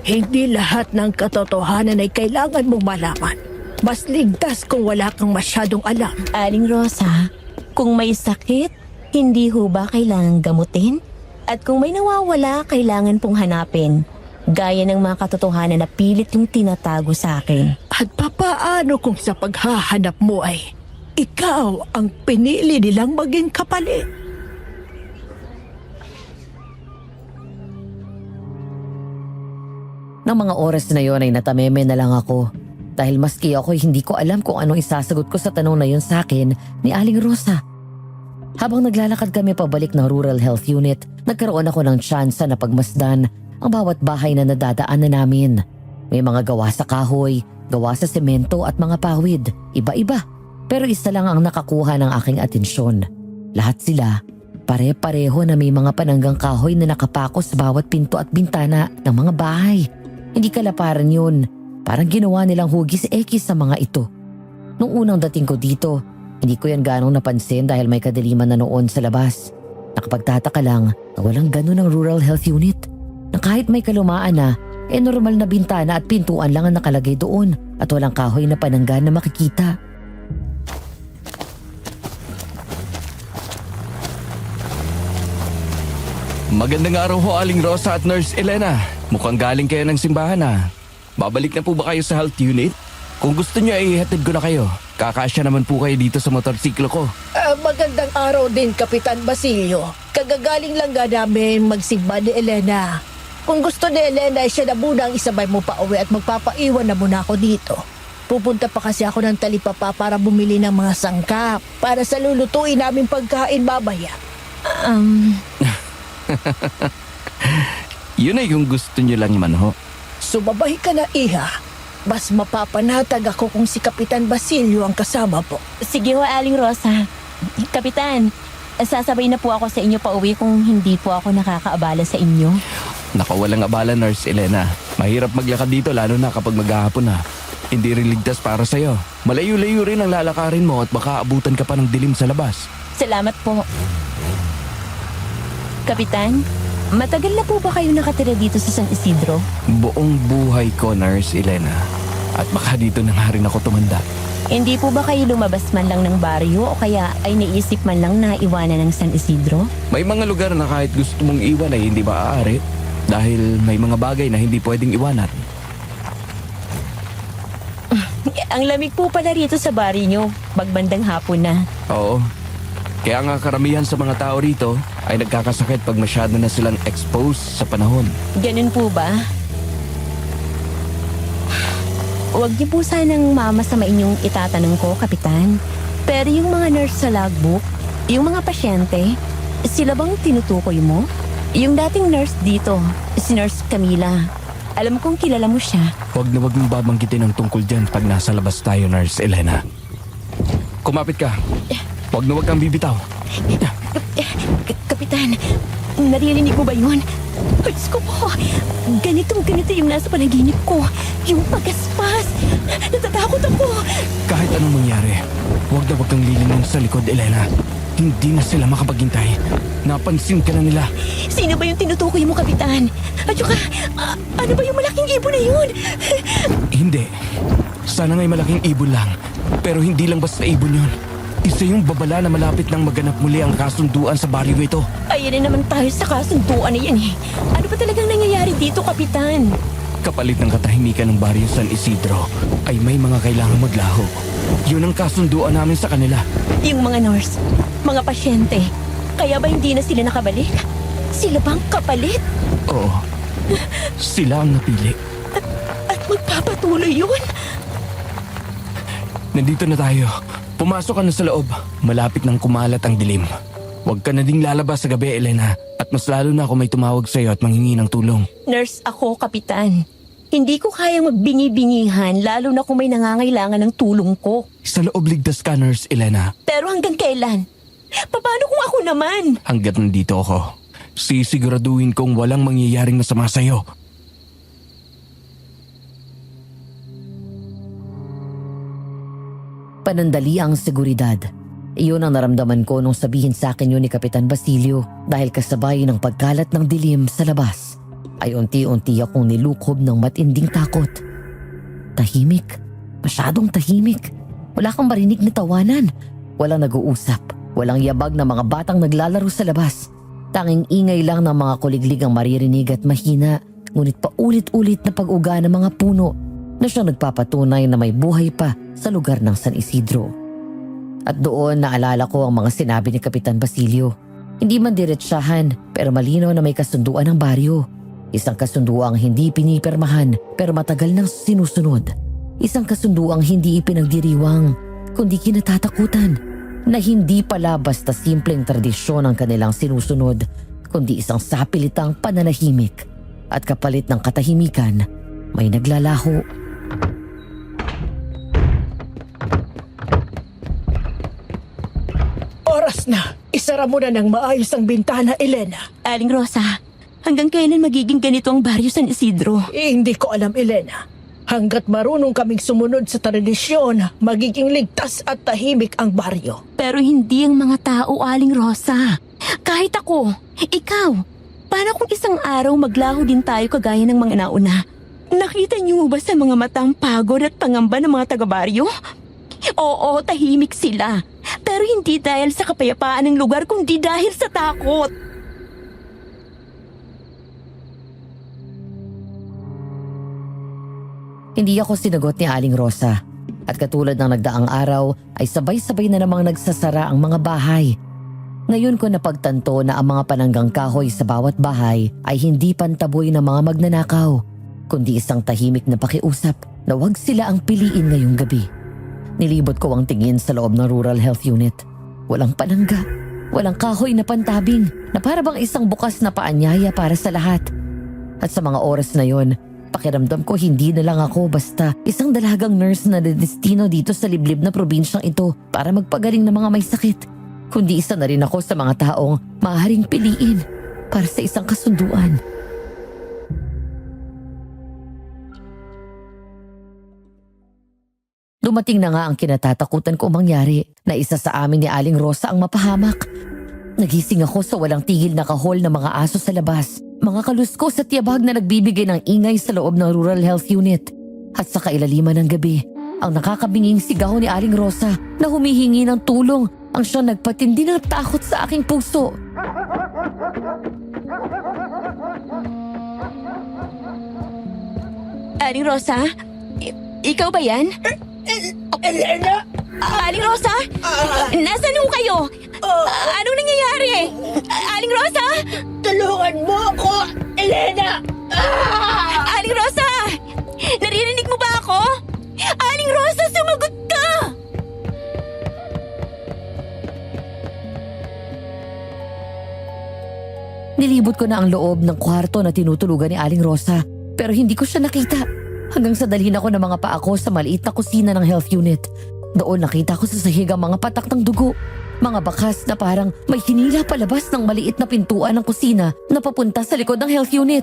S2: Hindi lahat ng katotohanan ay kailangan mong malaman. Mas ligtas kung wala kang masyadong alam.
S1: Aling Rosa, kung may sakit, hindi ho ba kailangan gamutin? At kung may nawawala, kailangan pong hanapin. Gaya ng mga katotohanan na pilit yung tinatago sa akin.
S2: At papaano kung sa paghahanap mo ay ikaw ang pinili nilang maging kapalit?
S3: Nang mga oras na yon ay natameme na lang ako. Dahil maski ako hindi ko alam kung anong isasagot ko sa tanong na yun sa akin ni Aling Rosa. Habang naglalakad kami pabalik ng Rural Health Unit, nagkaroon ako ng tsansa na pagmasdan ang bawat bahay na nadadaanan namin. May mga gawa sa kahoy, gawa sa semento at mga pawid, iba-iba. Pero isa lang ang nakakuha ng aking atensyon. Lahat sila, pare-pareho na may mga pananggang kahoy na nakapako sa bawat pinto at bintana ng mga bahay. Hindi kalaparan yun. Parang ginawa nilang hugis-ekis sa mga ito. Nung unang dating ko dito, hindi ko yan ganong napansin dahil may kadiliman na noon sa labas. Nakapagtataka lang na walang ganun ang rural health unit. Na kahit may kalumaan na, normal na bintana at pintuan lang ang nakalagay doon at walang kahoy na pananggan na makikita.
S4: Magandang araw ho, Aling Rosa at Nurse Elena. Mukhang galing kayo ng simbahan Babalik na po ba kayo sa health unit? Kung gusto niyo ay ihatid ko na kayo. Kakasya naman po kayo dito sa motorsiklo ko.
S2: Magandang araw din, Kapitan Basilio. Kagagaling lang nga namin magsimba ni Elena. Kung gusto ni Elena ay siya na muna ang isabay mo pa uwi at magpapaiwan na muna ako dito. Pupunta pa kasi ako ng Talipapa para bumili ng mga sangkap para sa lulutuin namin pagkain babaya.
S4: Yun ay kung gusto niyo lang man ho.
S2: Sumabay ka na, Iha. Mas mapapanatag ako kung si Kapitan Basilio ang kasama po.
S1: Sige ho, Aling Rosa. Kapitan, sasabay na po ako sa inyo pa uwi kung hindi po ako nakakaabala sa inyo.
S4: Naku, walang abala, Nurse Elena. Mahirap maglakad dito lalo na kapag maghahapon Hindi rin ligtas para sa'yo. Malayo-layo rin ang lalakarin mo at baka abutan ka pa ng dilim sa labas.
S1: Salamat po. Kapitan, matagal na po ba kayo nakatira dito sa San Isidro?
S4: Buong buhay ko, Nurse Elena. At baka dito na nga rin ako tumanda.
S1: Hindi po ba kayo lumabas man lang ng baryo o kaya ay naisip man lang na iwanan ng San Isidro?
S4: May mga lugar na kahit gusto mong iwan ay hindi maaari dahil may mga bagay na hindi pwedeng iwanan.
S1: Ang lamig po pala rito sa baryo nyo, bagbandang hapon na.
S4: Oo. Kaya nga karamihan sa mga tao rito ay nagkakasakit pag masyado na silang exposed sa panahon.
S1: Ganun po ba? Huwag niyo po sanang mamasamain yung itatanong ko, Kapitan. Pero yung mga nurse sa logbook, yung mga pasyente, sila bang tinutukoy mo? Yung dating nurse dito, si Nurse Camila. Alam kong kilala mo siya.
S4: Huwag na huwag mong babanggitin ang tungkol dyan pag nasa labas tayo, Nurse Elena. Kumapit ka. Huwag na huwag kang bibitaw.
S1: Kapitan, naririnig mo ba yun? Ay, Diyos ko po. Ganito yung nasa panaginip ko. Yung pagaspas. Natatakot ako.
S4: Kahit anong mangyari, huwag na huwag kang lilingon sa likod, Elena. Hindi na sila makapaghintay. Napansin ka na nila.
S1: Sino ba yung tinutukoy mo, Kapitan? At saka, ano ba yung malaking ibon na yun?
S4: Hindi. Sana nga'y malaking ibon lang. Pero hindi lang basta ibon yun. Isa yung babala na malapit nang maganap muli ang kasunduan sa baryo ito.
S1: Ayan na naman tayo sa kasunduan na yan Ano ba talagang nangyayari dito, Kapitan?
S4: Kapalit ng katahimikan ng baryo San Isidro ay may mga kailangang maglaho. Yun ang kasunduan namin sa kanila.
S1: Yung mga nurse, mga pasyente, kaya ba hindi na sila nakabalik? Sila bang kapalit?
S4: Oo. Sila ang napili.
S1: At magpapatuloy yun?
S4: Nandito na tayo. Pumasok ka na sa loob. Malapit nang kumalat ang dilim. Huwag ka na ding lalabas sa gabi, Elena. At mas lalo na kung may tumawag sa'yo at manghingi ng tulong.
S1: Nurse ako, Kapitan. Hindi ko kayang magbingi-bingihan lalo na kung may nangangailangan ng tulong ko.
S4: Sa loob ligtas ka, Nurse Elena.
S1: Pero hanggang kailan? Paano kung ako naman?
S4: Hanggat nandito ako, sisiguraduhin kong walang mangyayaring masama sa'yo.
S3: Panandali ang seguridad. Iyon ang naramdaman ko nung sabihin sa akin yun ni Kapitan Basilio dahil kasabay ng pagkalat ng dilim sa labas ay unti-unti akong nilukob ng matinding takot. Tahimik. Masyadong tahimik. Wala kang marinig na tawanan. Walang nag-uusap. Walang yabag na mga batang naglalaro sa labas. Tanging ingay lang ng mga kuliglig ang maririnig at mahina, ngunit paulit-ulit na pag-uga ng mga puno na siyang nagpapatunay na may buhay pa sa lugar ng San Isidro. At doon naalala ko ang mga sinabi ni Kapitan Basilio. Hindi man diretsahan pero malinaw na may kasunduan ng baryo. Isang kasunduang hindi pinipirmahan pero matagal nang sinusunod. Isang kasunduang hindi ipinagdiriwang kundi kinatatakutan. Na hindi pala basta simpleng tradisyon ang kanilang sinusunod kundi isang sapilitang pananahimik. At kapalit ng katahimikan, may naglalaho.
S2: Oras na. Isara mo na ng maayos ang bintana, Elena.
S1: Aling Rosa, hanggang kailan magiging ganito ang baryo San Isidro?
S2: Hindi ko alam, Elena. Hanggat marunong kaming sumunod sa tradisyon, magiging ligtas at tahimik ang baryo.
S1: Pero hindi ang mga tao, Aling Rosa. Kahit ako, ikaw, paano kung isang araw maglaho din tayo kagaya ng mga nauna? Nakita niyo ba sa mga matang pagod at pangamba ng mga taga-baryo? Oo, tahimik sila. Pero hindi dahil sa kapayapaan ng lugar, kundi dahil sa takot.
S3: Hindi ako sinagot ni Aling Rosa. At katulad ng nagdaang araw ay sabay-sabay na namang nagsasara ang mga bahay. Ngayon ko napagtanto na ang mga pananggang kahoy sa bawat bahay ay hindi pantaboy ng mga magnanakaw, kundi isang tahimik na pakiusap na huwag sila ang piliin ngayong gabi. Nilibot ko ang tingin sa loob ng Rural Health Unit. Walang panangga, walang kahoy na pantabing na para bang isang bukas na paanyaya para sa lahat. At sa mga oras na yon, pakiramdam ko hindi na lang ako basta isang dalagang nurse na dedestino dito sa liblib na probinsyang ito para magpagaling ng mga may sakit. Kundi isa na rin ako sa mga taong maaaring piliin para sa isang kasunduan. Dumating na nga ang kinatatakutan kong mangyari na isa sa amin ni Aling Rosa ang mapahamak. Nagising ako sa walang tigil na kahol ng mga aso sa labas. Mga kaluskos at tiyabag na nagbibigay ng ingay sa loob ng Rural Health Unit. At sa kailaliman ng gabi, ang nakakabinging sigaw ni Aling Rosa na humihingi ng tulong ang siyang nagpatindi ng takot sa aking puso.
S1: Aling Rosa? Ikaw ba yan?
S2: Elena!
S1: Aling Rosa? Nasaan ho kayo? Anong nangyayari? Aling Rosa?
S2: Tulungan mo ako, Elena!
S1: Aling Rosa! Naririnig mo ba ako? Aling Rosa, sumagot ka!
S3: Nilibot ko na ang loob ng kwarto na tinutulugan ni Aling Rosa pero hindi ko siya nakita. Hanggang sa dalhin ako ng mga paa ko sa maliit na kusina ng health unit. Doon nakita ko sa sahig ang mga patak ng dugo. Mga bakas na parang may hinila palabas ng maliit na pintuan ng kusina na papunta sa likod ng health unit.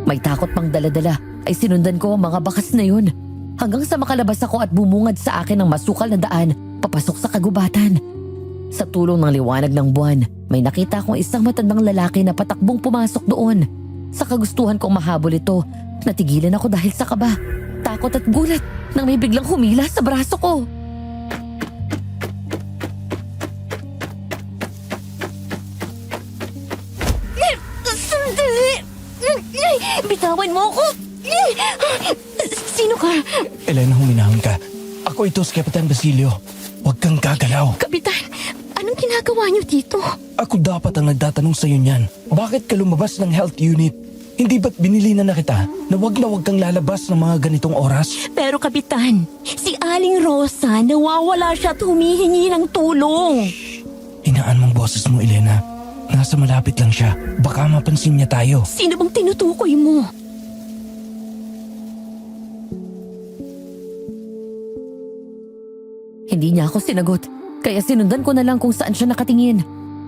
S3: May takot pang daladala ay sinundan ko ang mga bakas na yun. Hanggang sa makalabas ako at bumungad sa akin ng masukal na daan papasok sa kagubatan. Sa tulong ng liwanag ng buwan, may nakita akong isang matandang lalaki na patakbong pumasok doon. Sa kagustuhan kong mahabol ito, natigilan ako dahil sa kaba, takot at gulat nang may biglang humila sa braso ko.
S1: Sandali! Bitawan mo ako! Sino ka?
S4: Elena, huminahon ka. Ako ito si Kapitan Basilio. Huwag kang gagalaw.
S1: Kapitan, anong ginagawa niyo dito?
S4: Ako dapat ang nagtatanong sa'yo niyan. Bakit ka lumabas ng health unit? Hindi ba't binili na kita na wag kang lalabas ng mga ganitong oras?
S1: Pero Kapitan, si Aling Rosa nawawala siya at humihingi ng tulong.
S4: Hinaan mong boses mo, Elena. Nasa malapit lang siya. Baka mapansin niya tayo.
S1: Sino bang tinutukoy mo?
S3: Hindi niya ako sinagot, kaya sinundan ko na lang kung saan siya nakatingin.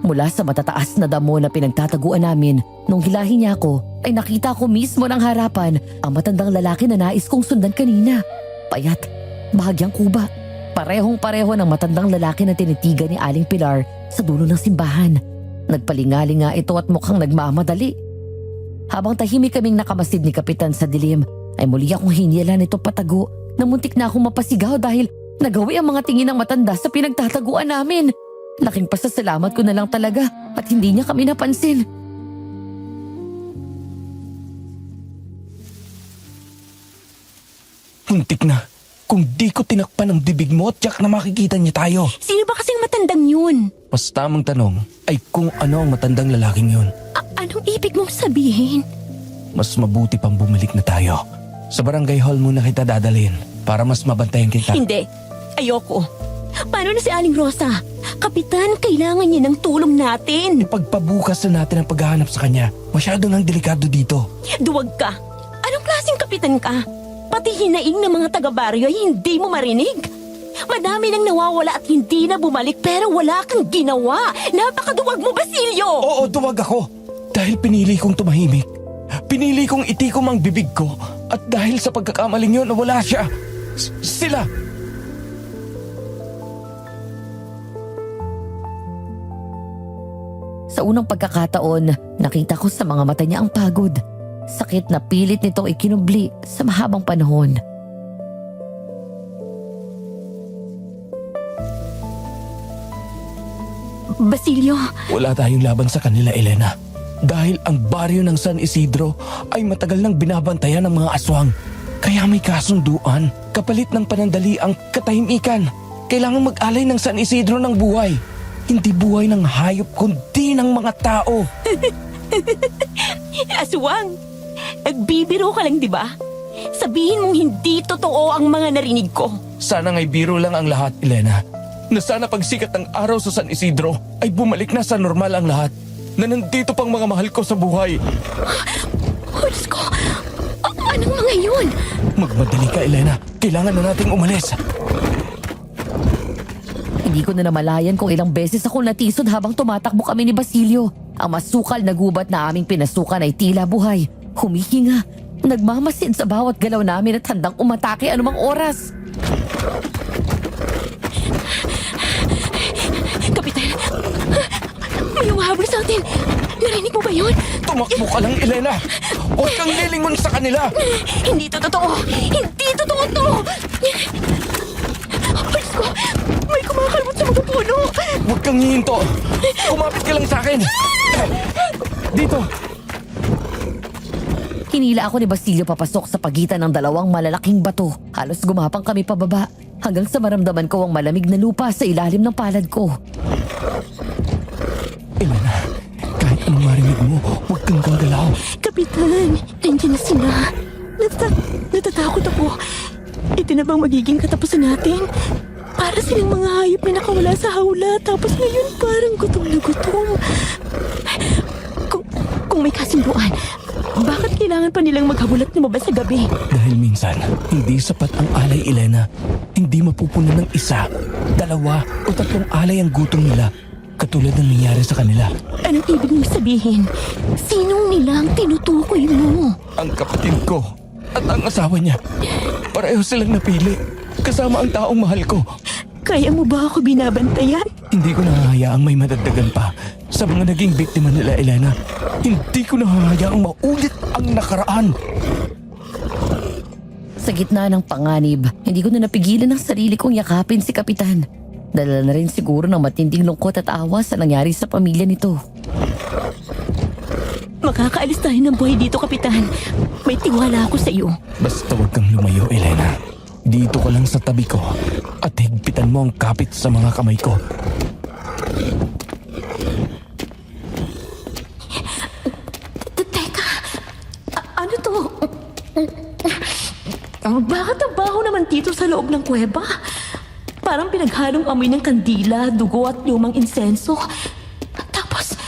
S3: Mula sa matataas na damo na pinagtataguan namin, nung hilahin niya ako, ay nakita ko mismo ng harapan ang matandang lalaki na nais kong sundan kanina. Payat, bahagyang kuba. Parehong-pareho ng matandang lalaki na tinitigan ni Aling Pilar sa dulo ng simbahan. Nagpalingali nga ito at mukhang nagmamadali. Habang tahimik kaming nakamasid ni Kapitan sa dilim, ay muli akong hinila nito patago na muntik na akong mapasigaw dahil nagawi ang mga tingin ng matanda sa pinagtataguan namin. Laking pasasalamat ko na lang talaga at hindi niya kami napansin.
S4: Muntik na. Kung di ko tinakpan ang bibig mo, tiyak na makikita niya tayo.
S1: Sino ba kasing matandang yun?
S4: Mas tamang tanong ay kung ano ang matandang lalaking yun.
S1: Anong ibig mong sabihin?
S4: Mas mabuti pang bumalik na tayo. Sa barangay hall muna kita dadalhin para mas mabantayan kita.
S1: Hindi. Ayoko. Paano na si Aling Rosa? Kapitan, kailangan niya ng tulong natin.
S4: Pagpabukas na natin ang paghahanap sa kanya. Masyado nang delikado dito.
S1: Duwag ka. Anong klaseng kapitan ka? Pati hinaing ng mga taga-baryo ay hindi mo marinig. Madami nang nawawala at hindi na bumalik pero wala kang ginawa. Napakaduwag mo, Basilio!
S4: Oo, duwag ako. Dahil pinili kong tumahimik. Pinili kong itikom ang bibig ko At dahil sa pagkakamaling yun, nawala siya. Sila!
S3: Sa unang pagkakataon, nakita ko sa mga mata niya ang pagod. Sakit na pilit nitong ikinubli sa mahabang panahon.
S1: Basilio,
S4: Wala tayong laban sa kanila, Elena. Dahil ang baryo ng San Isidro ay matagal nang binabantayan ng mga aswang. Kaya may kasunduan, kapalit ng panandali ang katahimikan. Kailangan mag-alay ng San Isidro ng buhay. Hindi buhay ng hayop kundi ng mga tao.
S1: aswang! Nagbibiro ka lang, di ba? Sabihin mong hindi totoo ang mga narinig ko.
S4: Sana nga'y biro lang ang lahat, Elena. Na sana pagsikat ng araw sa San Isidro ay bumalik na sa normal ang lahat. Na nandito pang mga mahal ko sa buhay.
S1: Oh, Diyos ko! Anong mga yun?
S4: Magmadali ka, Elena. Kailangan na nating umalis.
S3: Hindi ko na namalayan kung ilang beses ako natisod habang tumatakbo kami ni Basilio. Ang masukal na gubat na aming pinasukan ay tila buhay. Humihinga. Nagmamasid sa bawat galaw namin at handang umatake anumang oras.
S1: Kapitan! May umahabol sa atin! Narinig mo ba yun?
S4: Tumakbo ka lang, Elena. Huwag kang lilingon sa kanila.
S1: Hindi to totoo! Hindi totoo to! Oh, Diyos ko! May kumakalbot sa mga puno!
S4: Huwag kang hihinto. Kumapit ka lang sa akin. Dito.
S3: Hinila ako ni Basilio papasok sa pagitan ng dalawang malalaking bato. Halos gumapang kami pababa hanggang sa maramdaman ko ang malamig na lupa sa ilalim ng palad ko.
S4: Elena, kahit anong marinig mo, huwag kang gagalaw.
S1: Kapitan! Nandiyan na sila! Natatakot ako. Ito na bang magiging katapusan natin? Para silang mga hayop na nakawala sa hawla tapos ngayon parang gutom na gutom. Kung may kasunduan, bakit kailangan pa nilang maghabol at lumabas sa gabi?
S4: Dahil minsan, hindi sapat ang alay, Elena. Hindi mapupunan ng isa, dalawa o tatlong alay ang gutom nila. Katulad ng nangyari sa kanila.
S1: Anong ibig mong sabihin? Sinong nila ang tinutukoy mo?
S4: Ang kapatid ko at ang asawa niya. Pareho silang napili. Kasama ang taong mahal ko.
S1: Kaya mo ba ako binabantayan?
S4: Hindi ko nahahayaang may madagdagan pa sa mga naging biktima nila, Elena. Hindi ko nahahayaang maulit ang nakaraan.
S3: Sa gitna ng panganib, hindi ko na napigilan ang sarili kong yakapin si Kapitan. Dala na rin siguro ng matinding lungkot at awa sa nangyari sa pamilya nito.
S1: Makakaalis tayo ng buhay dito, Kapitan. May tiwala ako sa iyo.
S4: Basta huwag kang lumayo, Elena. Dito ka lang sa tabi ko at higpitan mo ang kapit sa mga kamay ko.
S1: Teka, ano to? Bakit ang baho naman dito sa loob ng kuweba? Parang pinaghalong amoy ng kandila, dugo at lumang insenso. Tapos,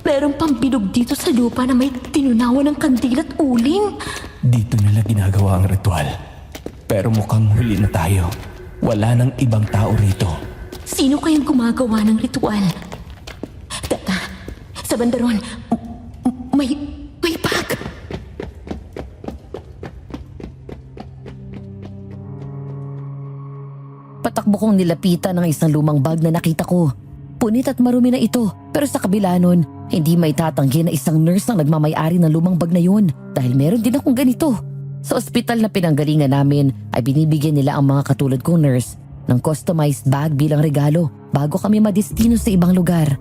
S1: merong pambilog dito sa lupa na may tinunawan ng kandila at uling.
S4: Dito nila ginagawa ang ritual. Pero mukhang huli na tayo. Wala nang ibang tao rito.
S1: Sino kayang gumagawa ng ritual? Teka, sa bandaron, may bag.
S3: Patakbo kong nilapitan ng isang lumang bag na nakita ko. Punit at marumi na ito, pero sa kabila nun, hindi may tatanggi na isang nurse ang nagmamayari ng lumang bag na yun dahil meron din akong ganito. Sa ospital na pinanggalingan namin ay binibigyan nila ang mga katulad kong nurse ng customized bag bilang regalo bago kami madestino sa ibang lugar.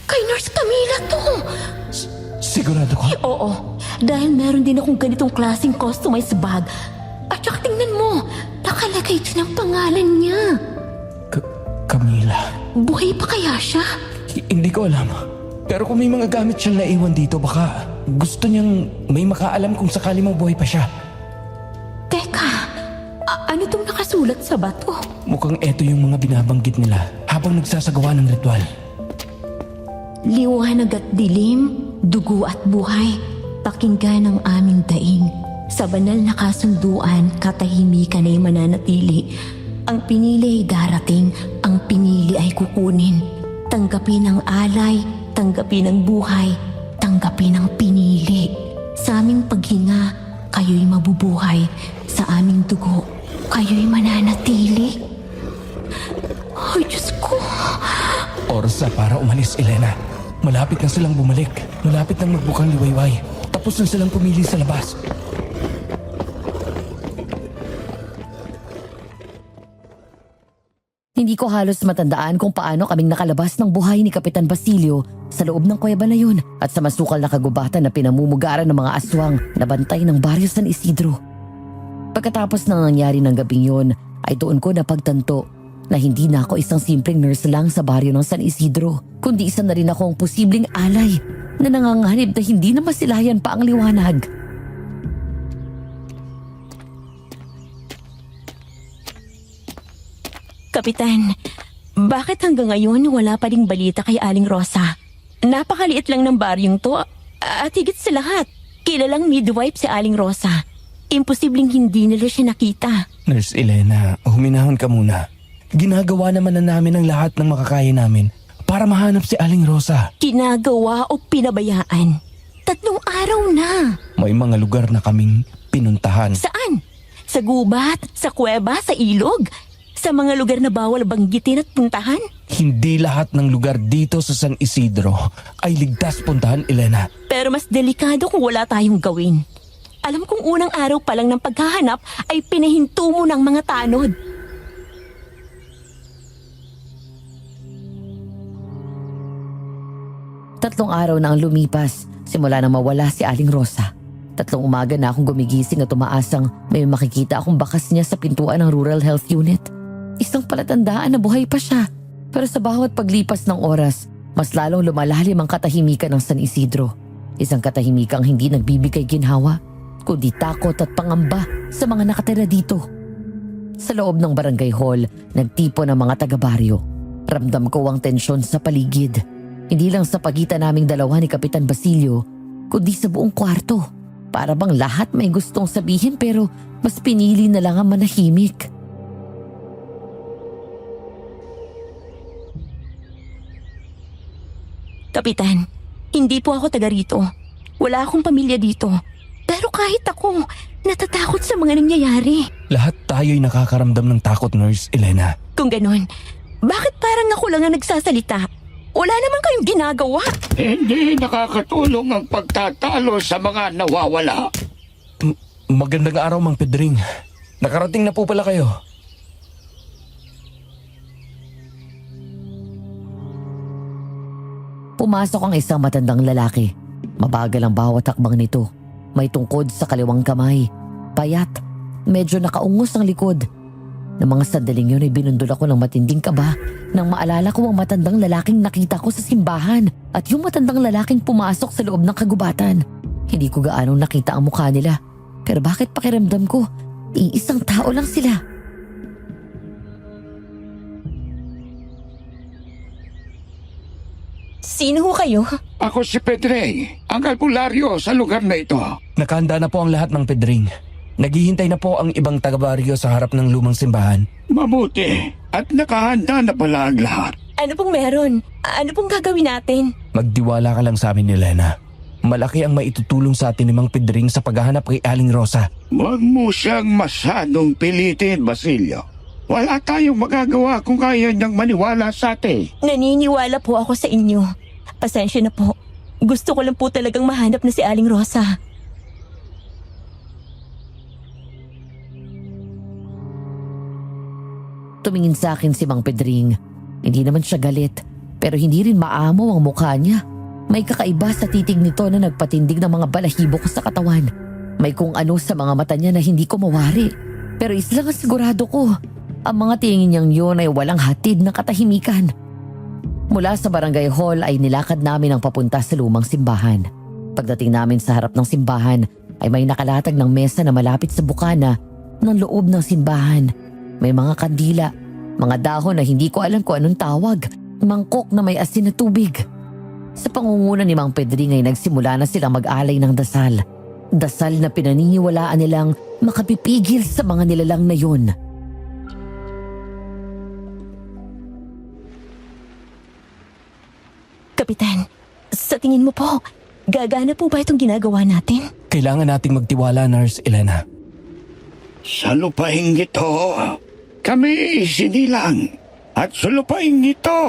S1: Kay Nurse Camila to.
S4: Sigurado ko.
S1: Oo, dahil meron din akong ganitong klaseng customized bag. At saka tingnan mo, nakalagay din ang pangalan niya.
S4: Camila.
S1: Buhay pa kaya siya?
S4: Hindi ko alam. Pero kung may mga gamit siyang naiwan dito, baka gusto niyang may makaalam kung sakali mabuhay pa siya.
S1: Teka, ano tong nakasulat sa bato?
S4: Mukhang eto yung mga binabanggit nila habang nagsasagawa ng ritual.
S1: Liwanag at dilim, dugo at buhay, pakinggan ang aming daing. Sa banal na kasunduan, katahimikan ay mananatili. Ang pinili ay darating, ang pinili ay kukunin. Tanggapin ang alay, tanggapin ang buhay, tanggapin ang pinili. Sa aming paghinga, kayo'y mabubuhay. Sa aming dugo, kayo'y mananatili. Ay, Diyos ko.
S4: Oras na para umalis, Elena. Malapit na silang bumalik. Malapit nang magbukang liwayway. Tapos na silang pumili sa labas.
S3: Hindi ko halos matandaan kung paano kaming nakalabas ng buhay ni Kapitan Basilio sa loob ng kuweba na yun at sa masukal na kagubatan na pinamumugaran ng mga aswang na bantay ng Baryo San Isidro. Pagkatapos ng nangyari ng gabing yun, ay doon ko napagtanto na hindi na ako isang simpleng nurse lang sa baryo ng San Isidro, kundi isa na rin akong posibleng alay na nanganganib na hindi na masilayan pa ang liwanag.
S1: Kapitan, bakit hanggang ngayon wala pa ding balita kay Aling Rosa? Napakaliit lang ng baryong to at higit sa lahat, kilalang midwife si Aling Rosa. Imposibleng hindi nila siya nakita.
S4: Nurse Elena, huminahon ka muna. Ginagawa naman na namin ang lahat ng makakaya namin para mahanap si Aling Rosa.
S1: Kinagawa o pinabayaan? 3 araw na.
S4: May mga lugar na kaming pinuntahan.
S1: Saan? Sa gubat? Sa kuweba? Sa ilog? Sa mga lugar na bawal banggitin at puntahan?
S4: Hindi lahat ng lugar dito sa San Isidro ay ligtas puntahan, Elena.
S1: Pero mas delikado kung wala tayong gawin. Alam kong unang araw pa lang ng paghahanap ay pinahinto mo ng mga tanod.
S3: Tatlong araw na ang lumipas simula nang mawala si Aling Rosa. 3 umaga na akong gumigising at umaasang may makikita akong bakas niya sa pintuan ng Rural Health Unit. Isang palatandaan na buhay pa siya. Pero sa bawat paglipas ng oras, mas lalong lumalalim ang katahimikan ng San Isidro. Isang katahimikang hindi nagbibigay ginhawa, kundi takot at pangamba sa mga nakatira dito. Sa loob ng barangay hall, nagtipo ng mga taga-baryo. Ramdam ko ang tensyon sa paligid. Hindi lang sa pagitan naming dalawa ni Kapitan Basilio, kundi sa buong kwarto. Para bang lahat may gustong sabihin pero mas pinili na lang ang manahimik.
S1: Kapitan, hindi po ako taga rito. Wala akong pamilya dito. Pero kahit ako, natatakot sa mga nangyayari.
S4: Lahat tayo'y nakakaramdam ng takot, Nurse Elena.
S1: Kung ganon, bakit parang ako lang ang nagsasalita? Wala naman kayong ginagawa.
S7: Hindi nakakatulong ang pagtatalo sa mga nawawala.
S4: Magandang araw, Mang Pedring. Nakarating na po pala kayo.
S3: Pumasok ang isang matandang lalaki. Mabagal ang bawat hakbang nito. May tungkod sa kaliwang kamay. Payat. Medyo nakaungos ang likod. Ng mga sandaling yun ay binundol ako ng matinding kaba nang maalala ko ang matandang lalaking nakita ko sa simbahan at yung matandang lalaking pumasok sa loob ng kagubatan. Hindi ko gaanong nakita ang mukha nila. Pero bakit pakiramdam ko, iisang tao lang sila.
S1: Sino ho kayo?
S7: Ako si Pedre, ang albularyo sa lugar na ito.
S4: Nakahanda na po ang lahat, Mang Pedring. Naghihintay na po ang ibang taga-baryo sa harap ng lumang simbahan.
S7: Mabuti at nakahanda na pala ang lahat.
S1: Ano pong meron? Ano pong gagawin natin?
S4: Magtiwala ka lang sa amin, Elena. Malaki ang maitutulong sa atin ni Mang Pedring sa paghahanap kay Aling Rosa.
S7: Huwag mo siyang masyadong pilitin, Basilio. Wala tayong magagawa kung kaya niyang maniwala sa atin.
S1: Naniniwala po ako sa inyo. Pasensya na po. Gusto ko lang po talagang mahanap na si Aling Rosa.
S3: Tumingin sa akin si Mang Pedring. Hindi naman siya galit, pero hindi rin maamo ang mukha niya. May kakaiba sa titig nito na nagpatindig ng mga balahibo ko sa katawan. May kung ano sa mga mata niya na hindi ko mawari. Pero isla nga sigurado ko, ang mga tingin niyang yun ay walang hatid na katahimikan. Mula sa barangay hall ay nilakad namin ang papunta sa lumang simbahan. Pagdating namin sa harap ng simbahan ay may nakalatag ng mesa na malapit sa bukana ng loob ng simbahan. May mga kandila, mga dahon na hindi ko alam kung anong tawag, mangkok na may asin na tubig. Sa pangunguna ni Mang Pedring ay nagsimula na silang mag-alay ng dasal. Dasal na pinaniniwalaan nilang makapipigil sa mga nilalang na yun.
S1: Kapitan, sa tingin mo po, gagana po ba itong ginagawa natin?
S4: Kailangan nating magtiwala, Nurse Elena.
S7: Sa lupaing ito, kami sinilang. At sa lupaing ito,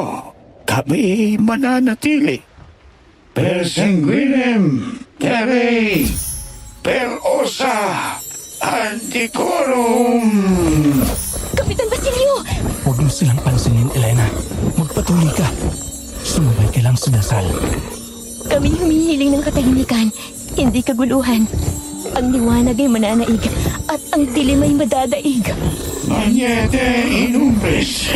S7: kami mananatili. Per sanguinem, terre, per osa, anticorum.
S1: Kapitan Basilio!
S4: Huwag mo silang pansinin, Elena. Magpatuloy ka. Sumabay ka lang sa dasal.
S1: Kami humihiling ng katahimikan, hindi kaguluhan. Ang liwanag ay mananaig at ang dilim ay madadaig.
S7: Magnete in umbris,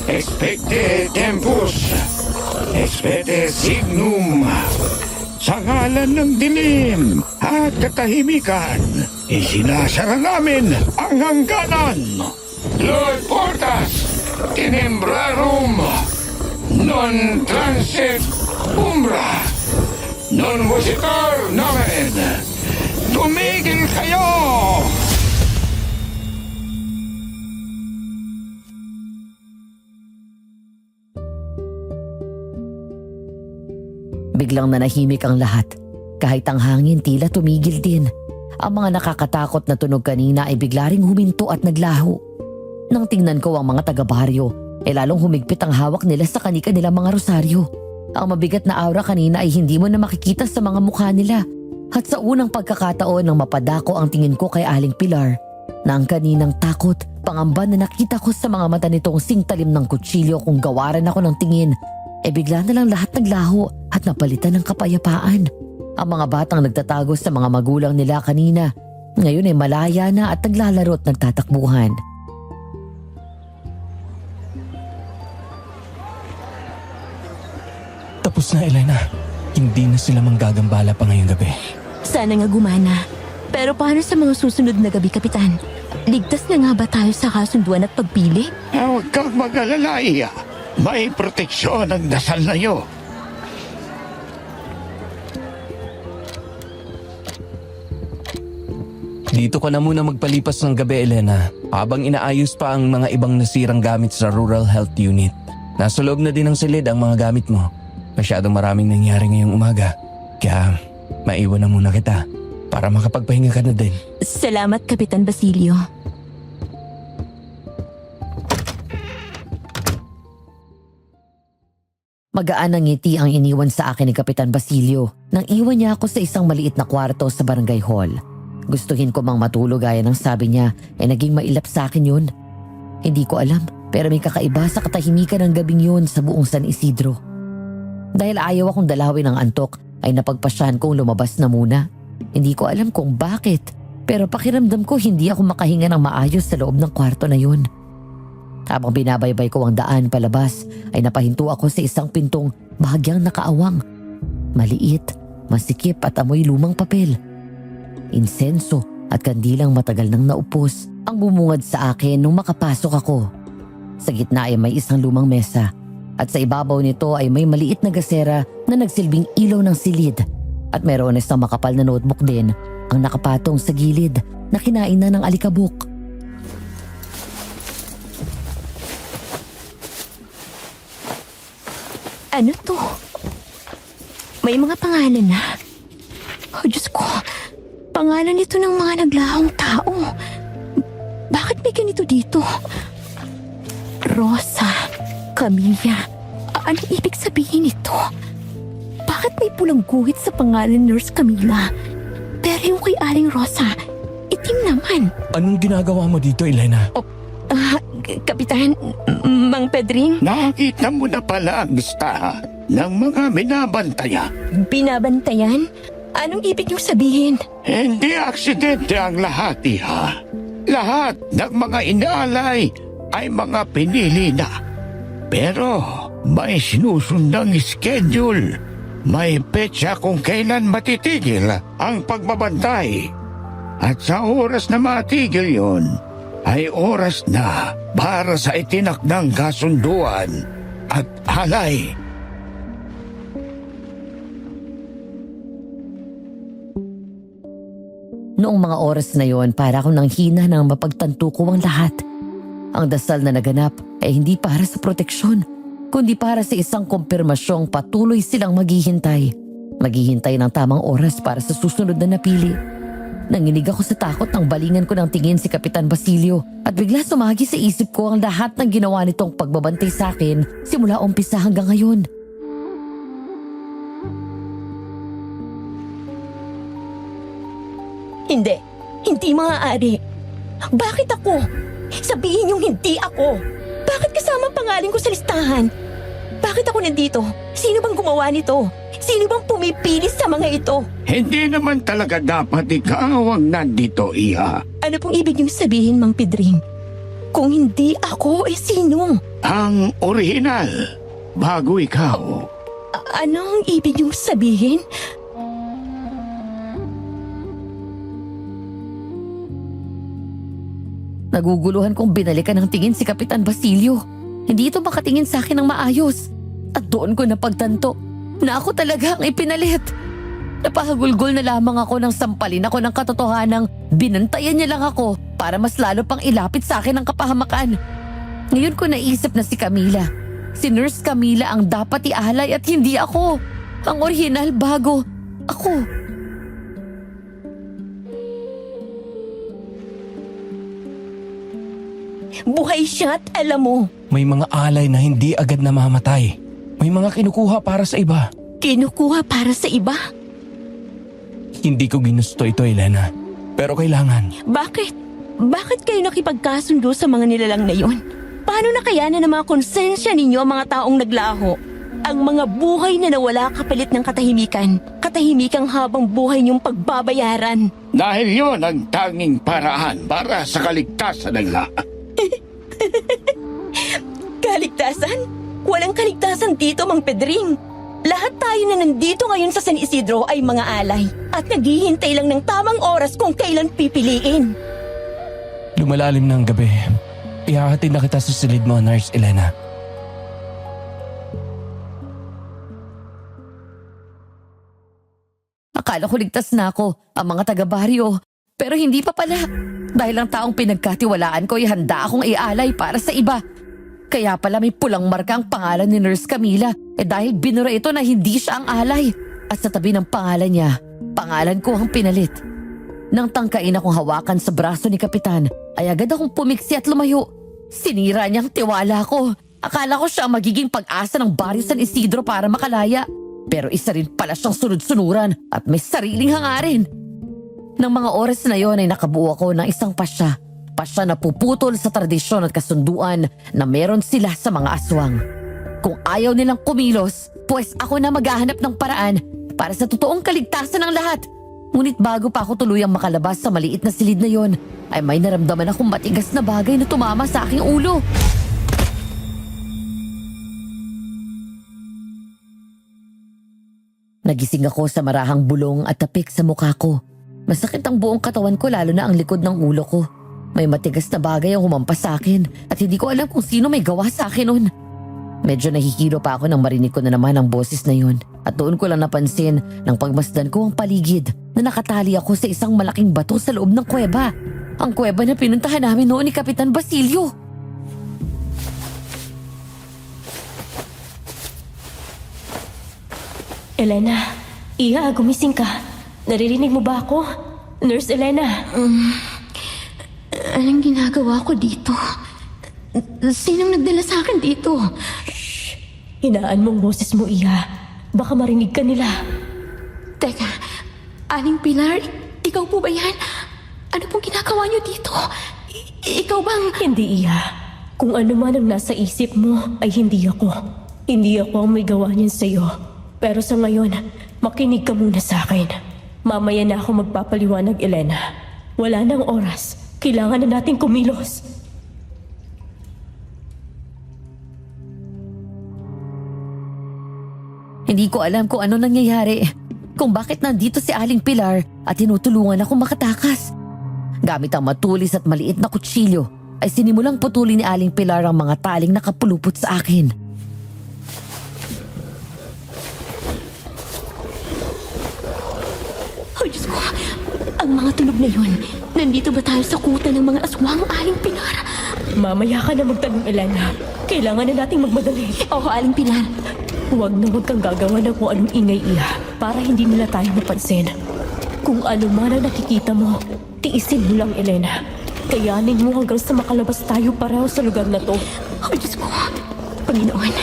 S7: expecte tempus, expecte signum. Sa ngalan ng dilim at katahimikan, isinasara namin ang hangganan. Lord Portas, Tenebrarum, non transit umbra, non visitor nomen. Tumigil kayo!
S3: Biglang nanahimik ang lahat. Kahit ang hangin tila tumigil din. Ang mga nakakatakot na tunog kanina ay bigla ring huminto at naglaho. Nang tingnan ko ang mga taga-baryo, lalong humigpit ang hawak nila sa kani-kanilang mga rosaryo. Ang mabigat na aura kanina ay hindi mo na makikita sa mga mukha nila. At sa unang pagkakataon nang mapadako ang tingin ko kay Aling Pilar, na ang kaninang takot, pangamba na nakita ko sa mga mata nitong singtalim ng kutsilyo kung gawaran ako ng tingin, bigla na lang lahat naglaho at napalitan ng kapayapaan. Ang mga batang nagtatago sa mga magulang nila kanina, ngayon ay malaya na at naglalaro at nagtatakbuhan.
S4: Tapos na, Elena. Hindi na sila manggagambala pa ngayong gabi.
S1: Sana nga gumana. Pero paano sa mga susunod na gabi, Kapitan? Ligtas na nga ba tayo sa kasunduan at pagpili?
S7: Huwag kang mag-alala, Iya. May proteksyon ang dasal na iyo.
S4: Dito ka na muna magpalipas ng gabi, Elena, habang inaayos pa ang mga ibang nasirang gamit sa Rural Health Unit. Nasa loob na din ng silid ang mga gamit mo. Masyadong maraming nangyari ngayong umaga. Kaya maiwan na muna kita para makapagpahinga ka na din.
S1: Salamat, Kapitan Basilio.
S3: Magaan ang ngiti ang iniwan sa akin ni Kapitan Basilio nang iwan niya ako sa isang maliit na kwarto sa barangay hall. Gustuhin ko mang matulog gaya ng sabi niya naging mailap sa akin yun. Hindi ko alam pero may kakaiba sa katahimikan ng gabing yun sa buong San Isidro. Dahil ayaw akong dalawin ng antok ay napagpasyahan kong lumabas na muna. Hindi ko alam kung bakit pero pakiramdam ko hindi ako makahinga ng maayos sa loob ng kwarto na yun. Habang binabaybay ko ang daan palabas ay napahinto ako sa isang pintong bahagyang nakaawang. Maliit, masikip at amoy lumang papel. Insenso at kandilang matagal nang naupos ang bumungad sa akin nung makapasok ako. Sa gitna ay may isang lumang mesa at sa ibabaw nito ay may maliit na gasera na nagsilbing ilaw ng silid at mayroon isang makapal na notebook din ang nakapatong sa gilid na kinain na ng alikabok.
S1: Ano to? May mga pangalan na. Oh, Diyos ko. Pangalan ito ng mga naglahong tao. Bakit may ganito dito? Rosa, Camilla. Ano ibig sabihin ito? Bakit may pulang guhit sa pangalan Nurse Camilla? Pero yung kay Aling Rosa, itim naman.
S4: Anong ginagawa mo dito, Elena?
S1: Kapitan, Mang Pedring?
S7: Nakita mo na pala ang listahan ng mga binabantayan.
S1: Binabantayan? Anong ibig niyong sabihin?
S7: Hindi aksidente ang lahat, Iha. Lahat ng mga inaalay ay mga pinili na. Pero may sinusundang schedule. May petsa kung kailan matitigil ang pagbabantay. At sa oras na matigil yon, ay oras na para sa itinakdang kasunduan at alay.
S3: Noong mga oras na yon, para akong nanghina nang mapagtanto ko ang lahat. Ang dasal na naganap ay hindi para sa proteksyon, kundi para sa isang kumpirmasyong patuloy silang maghihintay. Maghihintay ng tamang oras para sa susunod na napili. Nanginig ako sa takot nang balingan ko ng tingin si Kapitan Basilio at bigla sumagi sa isip ko ang lahat ng ginawa nitong pagbabantay sa akin simula umpisa hanggang ngayon.
S1: Hindi. Hindi maaari. Bakit ako? Sabihin yung hindi ako. Bakit kasama ang pangalan ko sa listahan? Bakit ako nandito? Sino bang gumawa nito? Sino bang pumipili sa mga ito?
S7: Hindi naman talaga dapat ikaw ang nandito, Iha.
S1: Ano pong ibig niyong sabihin, Mang Pedring? Kung hindi ako, sino?
S7: Ang orihinal, bago ikaw.
S1: Anong ibig niyong sabihin?
S3: Naguguluhan kong binalikan ng tingin si Kapitan Basilio. Hindi ito makatingin sa akin ng maayos. At doon ko napagtanto na ako talaga ang ipinalit. Napahagulgol na lamang ako nang sampalin ako ng katotohanang binantayan niya lang ako para mas lalo pang ilapit sa akin ang kapahamakan. Ngayon ko naisip na si Camila. Si Nurse Camila ang dapat ialay at hindi ako. Ang orihinal bago. Ako.
S1: Buhay siya at alam mo.
S4: May mga alay na hindi agad namamatay. May mga kinukuha para sa iba.
S1: Kinukuha para sa iba?
S4: Hindi ko ginusto ito, Elena. Pero kailangan.
S1: Bakit? Bakit kayo nakipagkasundo sa mga nilalang na yon? Paano nakayanan ng mga konsensya ninyo ang mga taong naglaho? Ang mga buhay na nawala kapalit ng katahimikan. Katahimikang habang buhay niyong pagbabayaran.
S7: Dahil yon ang tanging paraan para sa kaligtasan ng lahat.
S1: Kaligtasan? Walang kaligtasan dito, Mang Pedring. Lahat tayo na nandito ngayon sa San Isidro ay mga alay at naghihintay lang ng tamang oras kung kailan pipiliin.
S4: Lumalalim na ang gabi. Ihahatid na kita sa silid mo, Nurse Elena.
S3: Akala ko ligtas na ako, ang mga taga-baryo. Pero hindi pa pala. Dahil ang taong pinagkatiwalaan ko ay handa akong ialay para sa iba. Kaya pala may pulang marka ang pangalan ni Nurse Camila. Dahil binura ito na hindi siya ang alay. At sa tabi ng pangalan niya, pangalan ko ang pinalit. Nang tangkain akong hawakan sa braso ni Kapitan, ay agad akong pumiksi at lumayo. Sinira niyang tiwala ko. Akala ko siya ang magiging pag-asa ng baryo San Isidro para makalaya. Pero isa rin pala siyang sunod-sunuran at may sariling hangarin. Nang mga oras na yon ay nakabuo ako ng isang pasya. Pasya na puputol sa tradisyon at kasunduan na meron sila sa mga aswang. Kung ayaw nilang kumilos, pues ako na maghahanap ng paraan para sa totoong kaligtasan ng lahat. Ngunit bago pa ako tuluyang makalabas sa maliit na silid na yon, ay may naramdaman akong matigas na bagay na tumama sa aking ulo. Nagising ako sa marahang bulong at tapik sa mukha ko. Masakit ang buong katawan ko lalo na ang likod ng ulo ko. May matigas na bagay ang humampas sa akin at hindi ko alam kung sino may gawa sa akin noon. Medyo nahihilo pa ako nang marinig ko na naman ang boses na yun. At doon ko lang napansin nang pagmasdan ko ang paligid na nakatali ako sa isang malaking bato sa loob ng kuweba. Ang kuweba na pinuntahan namin noon ni Kapitan Basilio.
S6: Elena, Iha, gumising ka. Naririnig mo ba ako? Nurse Elena.
S5: Anong ginagawa ko dito? Sinong nagdala sa akin dito?
S6: Hinaan mong boses mo, Iha. Baka marinig ka nila.
S5: Teka, Aling Pilar, ikaw po ba yan? Ano pong ginagawa niyo dito? Ikaw bang...
S6: Hindi, Iha. Kung ano man ang nasa isip mo, ay hindi ako. Hindi ako ang may gawa niyan sa'yo. Pero sa ngayon, makinig ka muna sa akin. Mamaya na ako magpapaliwanag, Elena. Wala nang oras. Kailangan na nating kumilos.
S3: Hindi ko alam kung ano nangyayari. Kung bakit nandito si Aling Pilar at tinutulungan akong makatakas. Gamit ang matulis at maliit na kutsilyo, ay sinimulang putulin ni Aling Pilar ang mga taling nakapulupot sa akin.
S5: Oh, Diyos ko! Ang mga tunog na yun, nandito ba tayo sa kuta ng mga aswang, Aling Pilar?
S6: Mamaya ka na magtanong, Elena. Kailangan na nating magmadali.
S5: Oo, Aling Pilar.
S6: Huwag na huwag kang gagawa ng kung anong ingay para hindi nila tayo mapansin. Kung ano man ang nakikita mo, tiisin mo lang, Elena. Kayanin mo hanggang sa makalabas tayo pareho sa lugar na to.
S5: Oh, Diyos ko. Panginoon,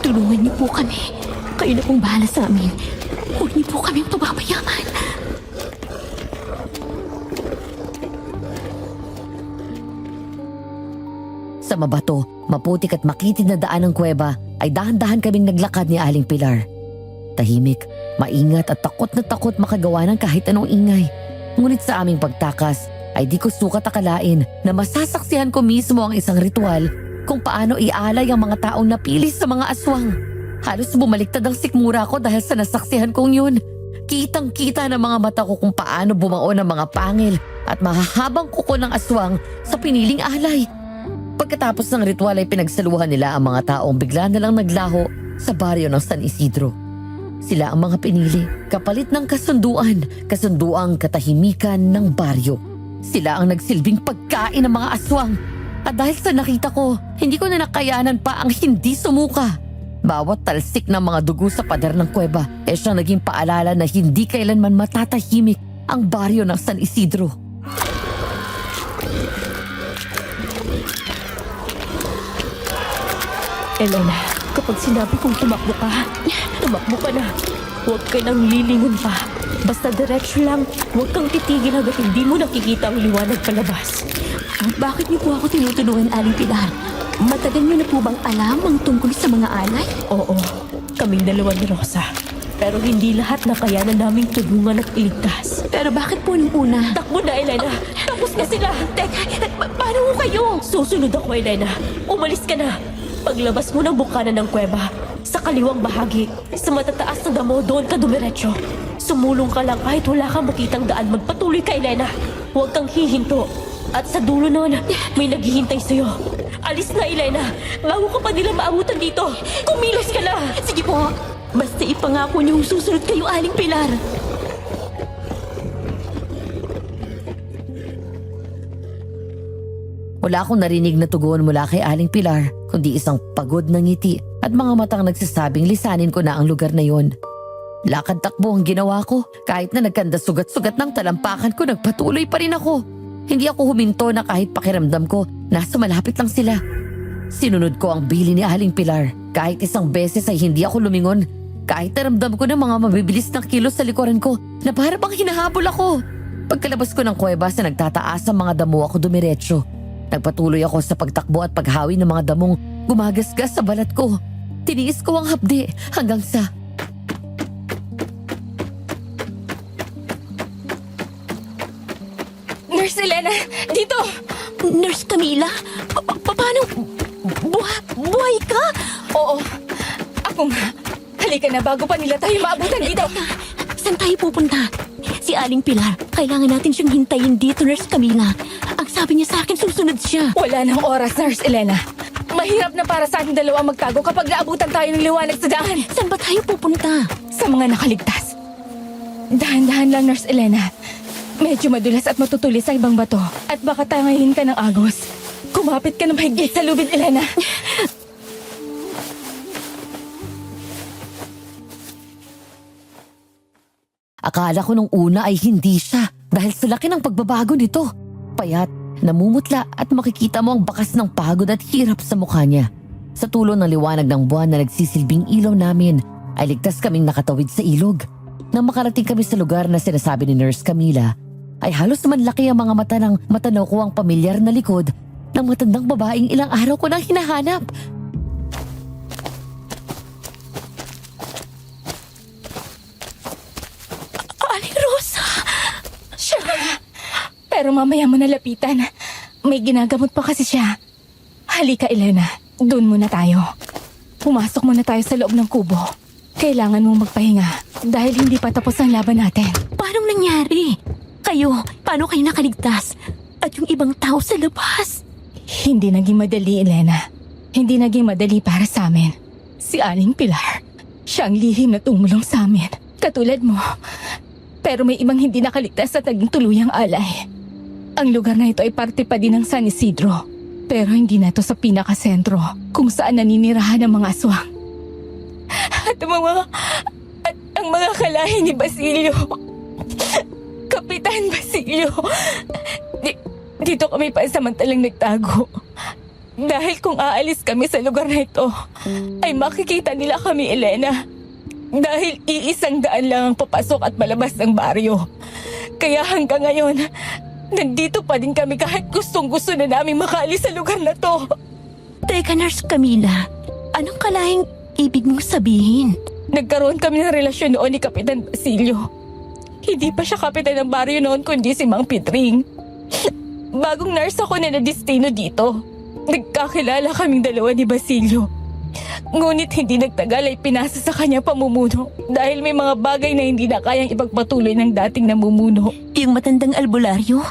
S5: tulungan niyo po kami. Kayo na pong bahala sa amin. Huwag niyo po kaming pababayaan.
S3: Sa mabato, maputik at makitid na daan ng kuweba ay dahan-dahan kaming naglakad ni Aling Pilar. Tahimik, maingat at takot na takot makagawa ng kahit anong ingay. Ngunit sa aming pagtakas ay di ko sukat akalain na masasaksihan ko mismo ang isang ritual kung paano ialay ang mga taong napili sa mga aswang. Halos bumaliktad ang sikmura ko dahil sa nasaksihan kong yun. Kitang-kita ng mga mata ko kung paano bumaon ang mga pangil at mahahabang kuko ng aswang sa piniling alay. Pagkatapos ng ritual ay pinagsaluhan nila ang mga taong bigla na lang naglaho sa baryo ng San Isidro. Sila ang mga pinili, kapalit ng kasunduang katahimikan ng baryo. Sila ang nagsilbing pagkain ng mga aswang. At dahil sa nakita ko, hindi ko na nakayanan pa ang hindi sumuka. Bawat talsik ng mga dugo sa pader ng kuweba ay siyang naging paalala na hindi kailanman matatahimik ang baryo ng San Isidro.
S6: Elena, kapag sinabi kong tumakbo ka na. Huwag ka nang lilingon pa. Basta diretsyo lang, huwag kang titigil hanggat hindi mo nakikita ang liwanag palabas.
S5: Bakit niyo po ako tinutulungan, Aling Pilar? Matagal niyo na po bang alam ang tungkol sa mga alay?
S6: Oo, kaming dalawa ni Rosa. Pero hindi lahat na kayanan naming tulungan at iligtas.
S5: Pero bakit po nung una?
S6: Takbo na, Elena! Tapos na sila!
S5: Teka, paano ho kayo?
S6: Susunod ako, Elena. Umalis ka na. Paglabas mo ng bukana ng kuweba, sa kaliwang bahagi, sa matataas na damo, doon ka dumiretso. Sumulong ka lang kahit wala kang makitang daan. Magpatuloy ka, Elena. Huwag kang hihinto. At sa dulo nun, may naghihintay sa'yo. Alis na, Elena. Bago ka pa nila maabutan dito. Kumilos ka na.
S5: Sige po, basta ipangako niyong susunod kayo, Aling Pilar.
S3: Wala akong narinig na tugon mula kay Aling Pilar, kundi isang pagod na ngiti at mga matang nagsasabing lisanin ko na ang lugar na yon. Lakad takbo ang ginawa ko, kahit na nagkanda sugat-sugat ng talampakan ko, nagpatuloy pa rin ako. Hindi ako huminto na kahit pakiramdam ko, nasa malapit lang sila. Sinunod ko ang bili ni Aling Pilar, kahit isang beses ay hindi ako lumingon. Kahit naramdam ko ng mga mabibilis na kilos sa likuran ko na para bang hinahabol ako. Pagkalabas ko ng kuweba sa nagtataas ang mga damo, ako dumiretso. Nagpatuloy ako sa pagtakbo at paghawi ng mga damong gumagasgas sa balat ko. Tiniis ko ang hapdi hanggang sa...
S5: Nurse Elena, dito! Nurse Camila? Paano? Buhay ka?
S8: Oo, ako nga. Halika na bago pa nila tayo maabutan dito.
S5: Saan tayo pupunta? Si Aling Pilar, kailangan natin siyang hintayin dito, Nurse Camila. Ang sabi niya sa akin, susunod siya.
S8: Wala nang oras, Nurse Elena. Mahirap na para sa ating dalawa magtago kapag naabutan tayo ng liwanag sa daan.
S5: Saan ba tayo pupunta?
S8: Sa mga nakaligtas. Dahan-dahan lang, Nurse Elena. Medyo madulas at matutulis sa ibang bato. At baka tangayin ka ng agos. Kumapit ka na mahigit sa lubid, Elena.
S3: Akala ko nung una ay hindi siya dahil sa laki ng pagbabago nito. Payat, namumutla at makikita mo ang bakas ng pagod at hirap sa mukha niya. Sa tulong ng liwanag ng buwan na nagsisilbing ilaw namin, ay ligtas kaming nakatawid sa ilog. Nang makarating kami sa lugar na sinasabi ni Nurse Camila, ay halos manlaki ang mga mata ng matanaw ko ang pamilyar na likod ng matandang babaeng ilang araw ko nang hinahanap.
S5: Aling Rosa!
S8: Siya nga. Pero mamaya mo nalapitan. May ginagamot pa kasi siya. Halika, Elena. Doon muna tayo. Pumasok muna tayo sa loob ng kubo. Kailangan mong magpahinga dahil hindi pa tapos ang laban natin.
S5: Paano nangyari? Paano kayo nakaligtas? At yung ibang tao sa labas?
S8: Hindi naging madali, Elena. Hindi naging madali para sa amin. Si Aling Pilar, siya ang lihim na tumulong sa amin. Katulad mo. Pero may ibang hindi nakaligtas at naging tuluyang alay. Ang lugar na ito ay parte pa din ng San Isidro. Pero hindi na to sa pinakasentro kung saan naninirahan ang mga aswang. At ang mga kalahi ni Basilio. Kapitan Basilio. Dito kami pansamantalang nagtago. Dahil kung aalis kami sa lugar na ito, ay makikita nila kami, Elena. Dahil iisang daan lang ang papasok at palabas ng baryo. Kaya hanggang ngayon, nandito pa din kami kahit gustong-gusto na namin makaalis sa lugar na to.
S1: Teka, Nurse Camila. Anong kalahing ibig mong sabihin?
S8: Nagkaroon kami ng relasyon noon ni Kapitan Basilio. Hindi pa siya kapitan ng baryo noon kundi si Mang Pitring. Bagong nurse ako na nadistino dito. Nagkakilala kaming dalawa ni Basilio. Ngunit hindi nagtagal ay pinasa sa kanya pamumuno dahil may mga bagay na hindi na kayang ipagpatuloy ng dating namumuno.
S1: Yung matandang albularyo?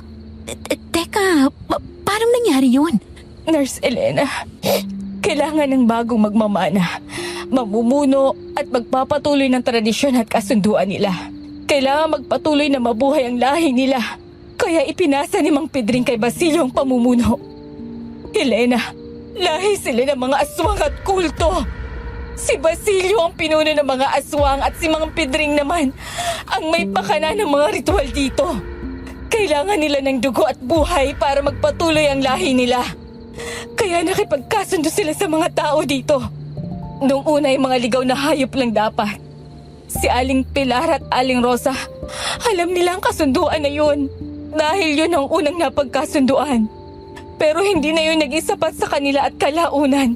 S1: Teka, paano nangyari yun?
S8: Nurse Elena, kailangan ng bagong magmamana, mamumuno at magpapatuloy ng tradisyon at kasunduan nila. Kailangan magpatuloy na mabuhay ang lahi nila. Kaya ipinasa ni Mang Pedring kay Basilio ang pamumuno. Elena, lahi sila ng mga aswang at kulto. Si Basilio ang pinuno ng mga aswang at si Mang Pedring naman ang may pakana ng mga ritual dito. Kailangan nila ng dugo at buhay para magpatuloy ang lahi nila. Kaya nakipagkasundo sila sa mga tao dito. Noong una ay mga ligaw na hayop lang dapat. Si Aling Pilar at Aling Rosa, alam nila ang kasunduan na yun. Dahil yun ang unang napagkasunduan. Pero hindi na yun naging sapat sa kanila at kalaunan.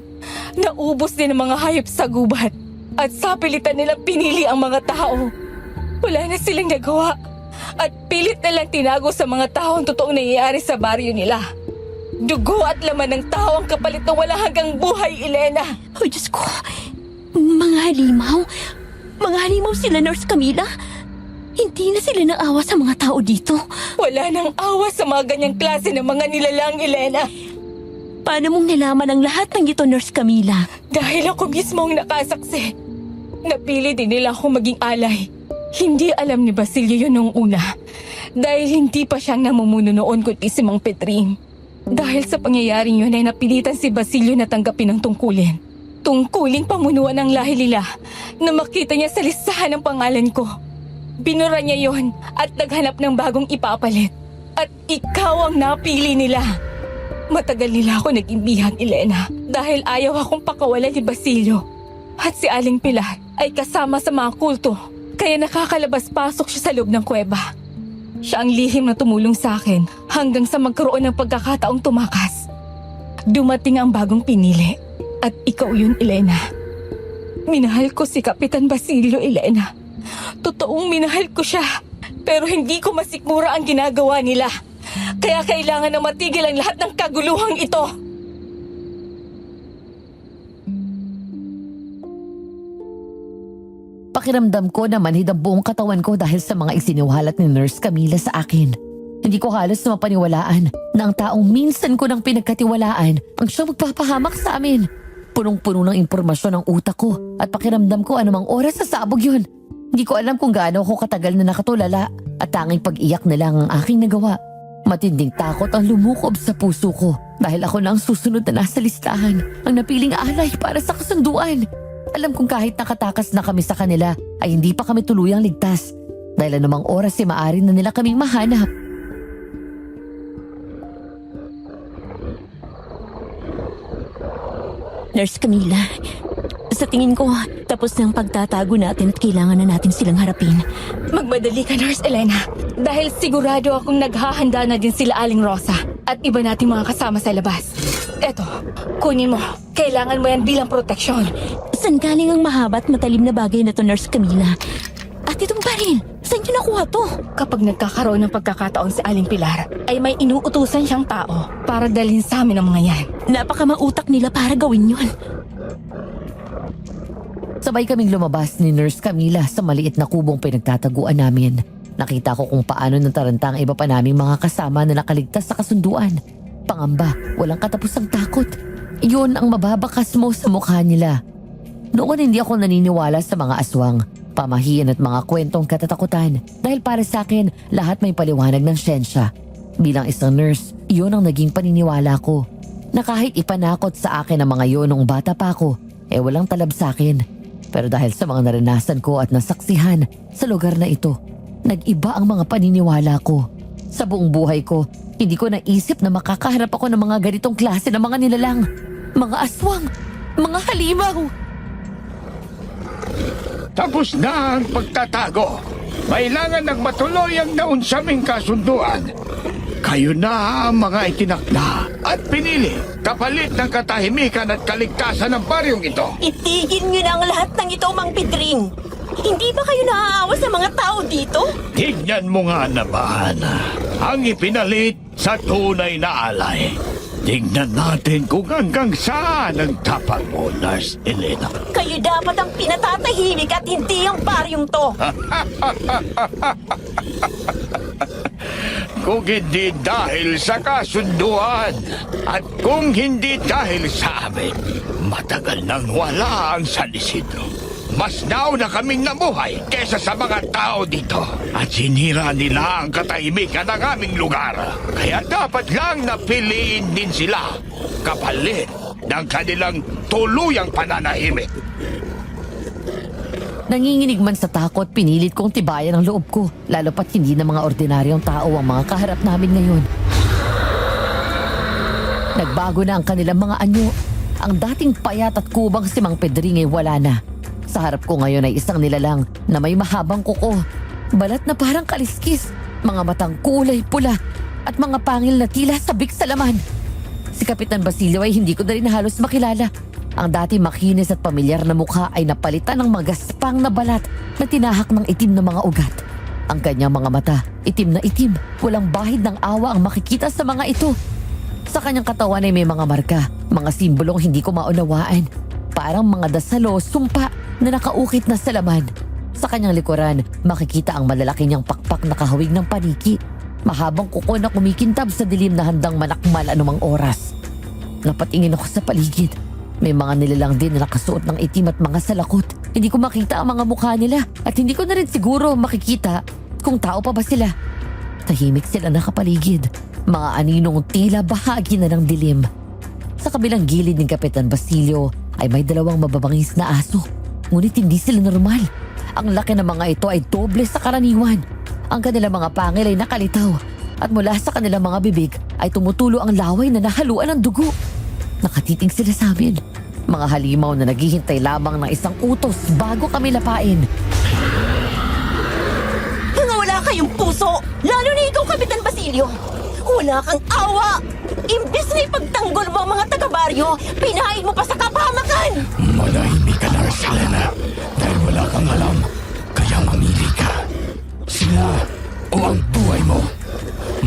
S8: Naubos din ang mga hayop sa gubat. At sa pilitan nilang pinili ang mga tao. Wala na silang nagawa. At pilit na lang tinago sa mga tao ang totoong nangyayari sa baryo nila. Dugo at laman ng tao ang kapalit ng wala hanggang buhay, Elena.
S1: Oh, Diyos ko. Mga halimaw? Mga halimaw sila, Nurse Camila? Hindi na sila naawa sa mga tao dito.
S8: Wala nang awa sa mga ganyang klase ng mga nilalang, Elena.
S1: Paano mong nalaman ang lahat ng ito, Nurse Camila?
S8: Dahil ako mismo ang nakasaksi. Napili din nila akong maging alay. Hindi alam ni Basilio yun noong una. Dahil hindi pa siyang namumuno noon kundi si Mang Petring. Dahil sa pangyayaring yun ay napilitan si Basilio na tanggapin ang tungkulin. Tungkuling pamunuan ng lahi nila na makita niya sa listahan ng pangalan ko. Binura niya yon at naghanap ng bagong ipapalit. At ikaw ang napili nila. Matagal nila ako naging bihag, Elena, dahil ayaw akong pakawalan ni Basilio. At si Aling Pilar ay kasama sa mga kulto, kaya nakakalabas-pasok siya sa loob ng kuweba. Siya ang lihim na tumulong sa akin hanggang sa magkaroon ng pagkakataong tumakas. Dumating ang bagong pinili. At ikaw yun, Elena. Minahal ko si Kapitan Basilio, Elena. Totoong minahal ko siya. Pero hindi ko masikmura ang ginagawa nila. Kaya kailangan na matigil ang lahat ng kaguluhang ito.
S3: Pakiramdam ko na manhid ang buong katawan ko dahil sa mga isiniwalat ni Nurse Camila sa akin. Hindi ko halos mapaniwalaan na ang taong minsan ko nang pinagkatiwalaan ang siyang magpapahamak sa amin. Punong-puno ng impormasyon ang utak ko at pakiramdam ko anumang oras sasabog yun. Hindi ko alam kung gaano ako katagal na nakatulala at tanging pag-iyak na lang ang aking nagawa. Matinding takot ang lumukob sa puso ko dahil ako na ang susunod na nasa listahan, ang napiling alay para sa kasunduan. Alam kong kahit nakatakas na kami sa kanila ay hindi pa kami tuluyang ligtas dahil anumang oras ay maaari na nila kaming mahanap.
S1: Nurse Camila, sa tingin ko, tapos na ang pagtatago natin at kailangan na natin silang harapin.
S8: Magmadali ka, Nurse Elena. Dahil sigurado akong naghahanda na din sila Aling Rosa at iba nating mga kasama sa labas. Eto, kunin mo. Kailangan mo yan bilang proteksyon.
S1: Saan galing ang mahaba at matalim na bagay na to, Nurse Camila? At itong baril, saan niyo nakuha to?
S8: Kapag nagkakaroon ng pagkakataon si Aling Pilar, ay may inuutusan siyang tao para dalhin sa amin ang mga yan.
S1: Napakamautak nila para gawin yun.
S3: Sabay kaming lumabas ni Nurse Camila sa maliit na kubong pinagtataguan namin. Nakita ko kung paano nataranta ang iba pa naming mga kasama na nakaligtas sa kasunduan. Pangamba, walang katapusang takot. Iyon ang mababakas mo sa mukha nila. Noon hindi ako naniniwala sa mga aswang, pamahiin at mga kwentong katatakutan dahil para sa akin lahat may paliwanag ng siyensya. Bilang isang nurse, iyon ang naging paniniwala ko. na kahit ipanakot sa akin ang mga yon nung bata pa ako, walang talab sa akin. Pero dahil sa mga naranasan ko at nasaksihan sa lugar na ito, nag-iba ang mga paniniwala ko. Sa buong buhay ko, hindi ko naisip na makakaharap ako ng mga ganitong klase ng mga nilalang, mga aswang, mga halimaw.
S7: Tapos na ang pagtatago. Kailangan ng matuloy ang naunsaming kasunduan. Kayo na ang mga itinakda at pinili kapalit ng katahimikan at kaligtasan ng baryong ito.
S1: Itigil niyo na ang lahat ng ito, Mang Pedring. Hindi ba kayo naaawa sa mga tao dito?
S7: Tignan mo nga naman ang ipinalit sa tunay na alay. Tignan natin kung hanggang saan ang tapang mo, Nurse Elena.
S1: Kayo dapat ang pinatatahimik at hindi ang baryong to.
S7: Kung hindi dahil sa kasunduan at kung hindi dahil sa amin, matagal nang wala ang San Isidro. Mas nauna kaming namuhay kesa sa mga tao dito. At sinira nila ang katahimikan ng aming lugar. Kaya dapat lang napiliin din sila kapalit ng kanilang tuluyang pananahimik.
S3: Nanginginig man sa takot, pinilit kong tibayan ang loob ko. Lalo pat hindi na mga ordinaryong tao ang mga kaharap namin ngayon. Nagbago na ang kanilang mga anyo. Ang dating payat at kubang si Mang Pedring wala na. Sa harap ko ngayon ay isang nilalang na may mahabang kuko, balat na parang kaliskis, mga matang kulay pula at mga pangil na tila sabik sa laman. Si Kapitan Basilio ay hindi ko na rin halos makilala. Ang dati makinis at pamilyar na mukha ay napalitan ng magaspang na balat na tinahak ng itim na mga ugat. Ang kanyang mga mata, itim na itim, walang bahid ng awa ang makikita sa mga ito. Sa kanyang katawan ay may mga marka, mga simbolong hindi ko maunawaan. Parang mga dasalo, sumpa na nakaukit na sa laman. Sa kanyang likuran, makikita ang malalaki niyang pakpak na kahawig ng paniki. Mahabang kuko na kumikintab sa dilim na handang manakmal anumang oras. Napatingin ako sa paligid. May mga nilalang din na nakasuot ng itim at mga salakot. Hindi ko makita ang mga mukha nila at hindi ko na rin siguro makikita kung tao pa ba sila. Tahimik sila nakapaligid. Mga aninong tila bahagi na ng dilim. Sa kabilang gilid ni Kapitan Basilio ay may dalawang mababangis na aso. Ngunit hindi sila normal. Ang laki ng mga ito ay doble sa karaniwan. Ang kanilang mga pangil ay nakalitaw. At mula sa kanilang mga bibig ay tumutulo ang laway na nahaluan ng dugo. Nakatiting sila sa amin. Mga halimaw na naghihintay lamang ng isang utos bago kami lapain.
S1: Mga wala kayong puso, lalo na ikaw, Kapitan Basilio. Wala kang awa. Imbes na ipagtanggol mo ang mga taga-baryo, pinahain mo pa sa kapahamakan.
S7: Manahimik ka, Nurse Elena, dahil wala kang alam. Kaya mamili ka. Sila o ang buhay mo.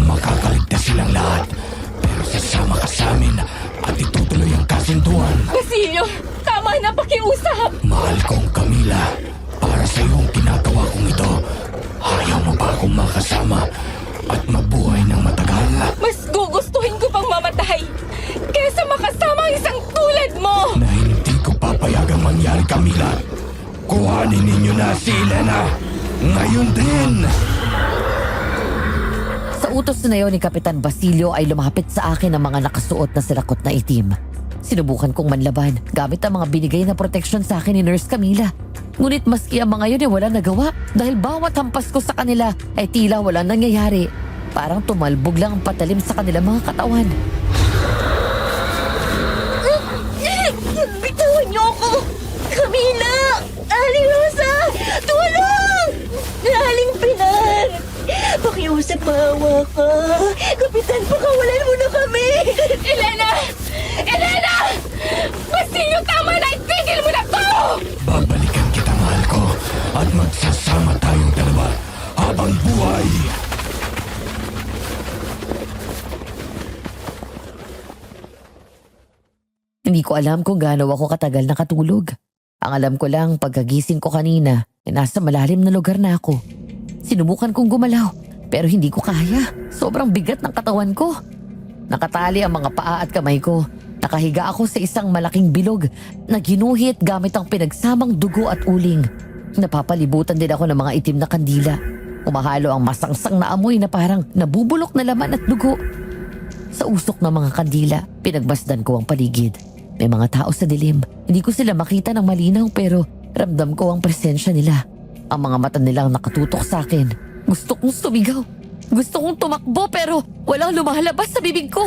S7: Makakaligtas silang lahat. Pero sasama ka sa amin at itutuloy ang kasunduan.
S8: Basilio, tama na pakiusap.
S7: Mahal kong Camila, para sa iyong ginagawa kong ito, ayaw mo ba akong makasama at mabuhay ng matagal?
S8: Mas gugustuhin ko pang mamatay kesa makasama ang isang tulad mo.
S7: Na hindi ko papayagang mangyari, Camila. Kuhanin ninyo na si Elena. Ngayon din!
S3: Sa utos na yun ni Kapitan Basilio ay lumapit sa akin ang mga nakasuot na silakot na itim. Sinubukan kong manlaban gamit ang mga binigay na proteksyon sa akin ni Nurse Camila. Ngunit maski ang mga yun ay wala nagawa dahil bawat hampas ko sa kanila ay tila walang nangyayari. Parang tumalbog lang ang patalim sa kanilang mga katawan.
S1: Bitawan niyo ako! Camila! Aling Rosa! Tulong! Aling Pinar! Pakiusap, maawa ka. Kapitan, pakawalan mo na kami!
S8: Elena! Elena! Basilio, tama na! Itigil mo na to!
S7: Babalikan kita, mahal ko, at magsasama tayong dalawa habang buhay.
S3: Hindi ko alam kung gaano ako katagal nakatulog. Ang alam ko lang pagkagising ko kanina ay nasa malalim na lugar na ako. Sinubukan kong gumalaw pero hindi ko kaya. Sobrang bigat ng katawan ko. Nakatali ang mga paa at kamay ko. Nakahiga ako sa isang malaking bilog na ginuhit gamit ang pinagsamang dugo at uling. Napapalibutan din ako ng mga itim na kandila. Umahalo ang masangsang na amoy na parang nabubulok na laman at dugo. Sa usok ng mga kandila, pinagmasdan ko ang paligid. May mga tao sa dilim. Hindi ko sila makita ng malinaw pero ramdam ko ang presensya nila. Ang mga mata nilang nakatutok sa akin. Gusto kong sumigaw. Gusto kong tumakbo pero walang lumalabas sa bibig ko.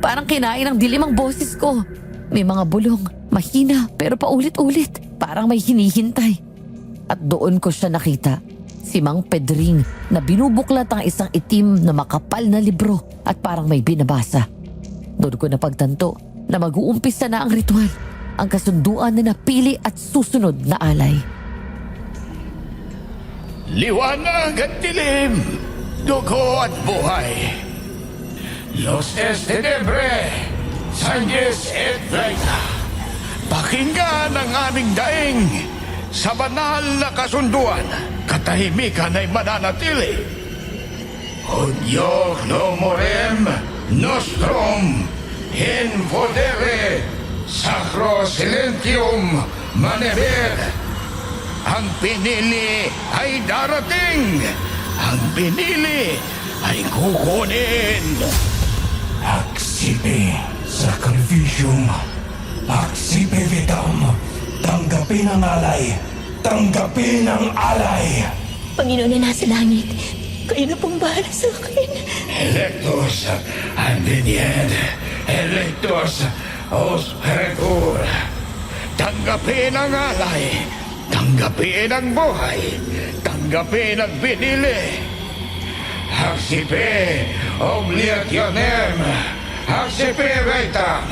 S3: Parang kinain ng dilim ang boses ko. May mga bulong, mahina pero paulit-ulit. Parang may hinihintay. At doon ko siya nakita. Si Mang Pedring na binubuklat ang isang itim na makapal na libro at parang may binabasa. Doon ko napagtanto na mag-uumpisa na ang ritual, ang kasunduan na napili at susunod na alay.
S7: Liwanag at dilim, dugo at buhay. Los Tenebre, Sanjes et Vita. Pakinggan ang aming daing sa banal na kasunduan. Katahimikan ay mananatili. Hudyok no morem nostrum in vodere sacro silentium maneber. Ang pinili ay darating. Ang pinili ay kukunin.
S9: Accipe sacrificium, accipe vitam. Tanggapin ang alay, tanggapin ang alay.
S6: Panginoon na nasa langit, kayo na pong bahala sa akin.
S7: Electos andinied, electos os peretur. Tanggapin ang alay, tanggapin ang buhay, tanggapin ang pinili. Accipe obligationem, accipe vitam,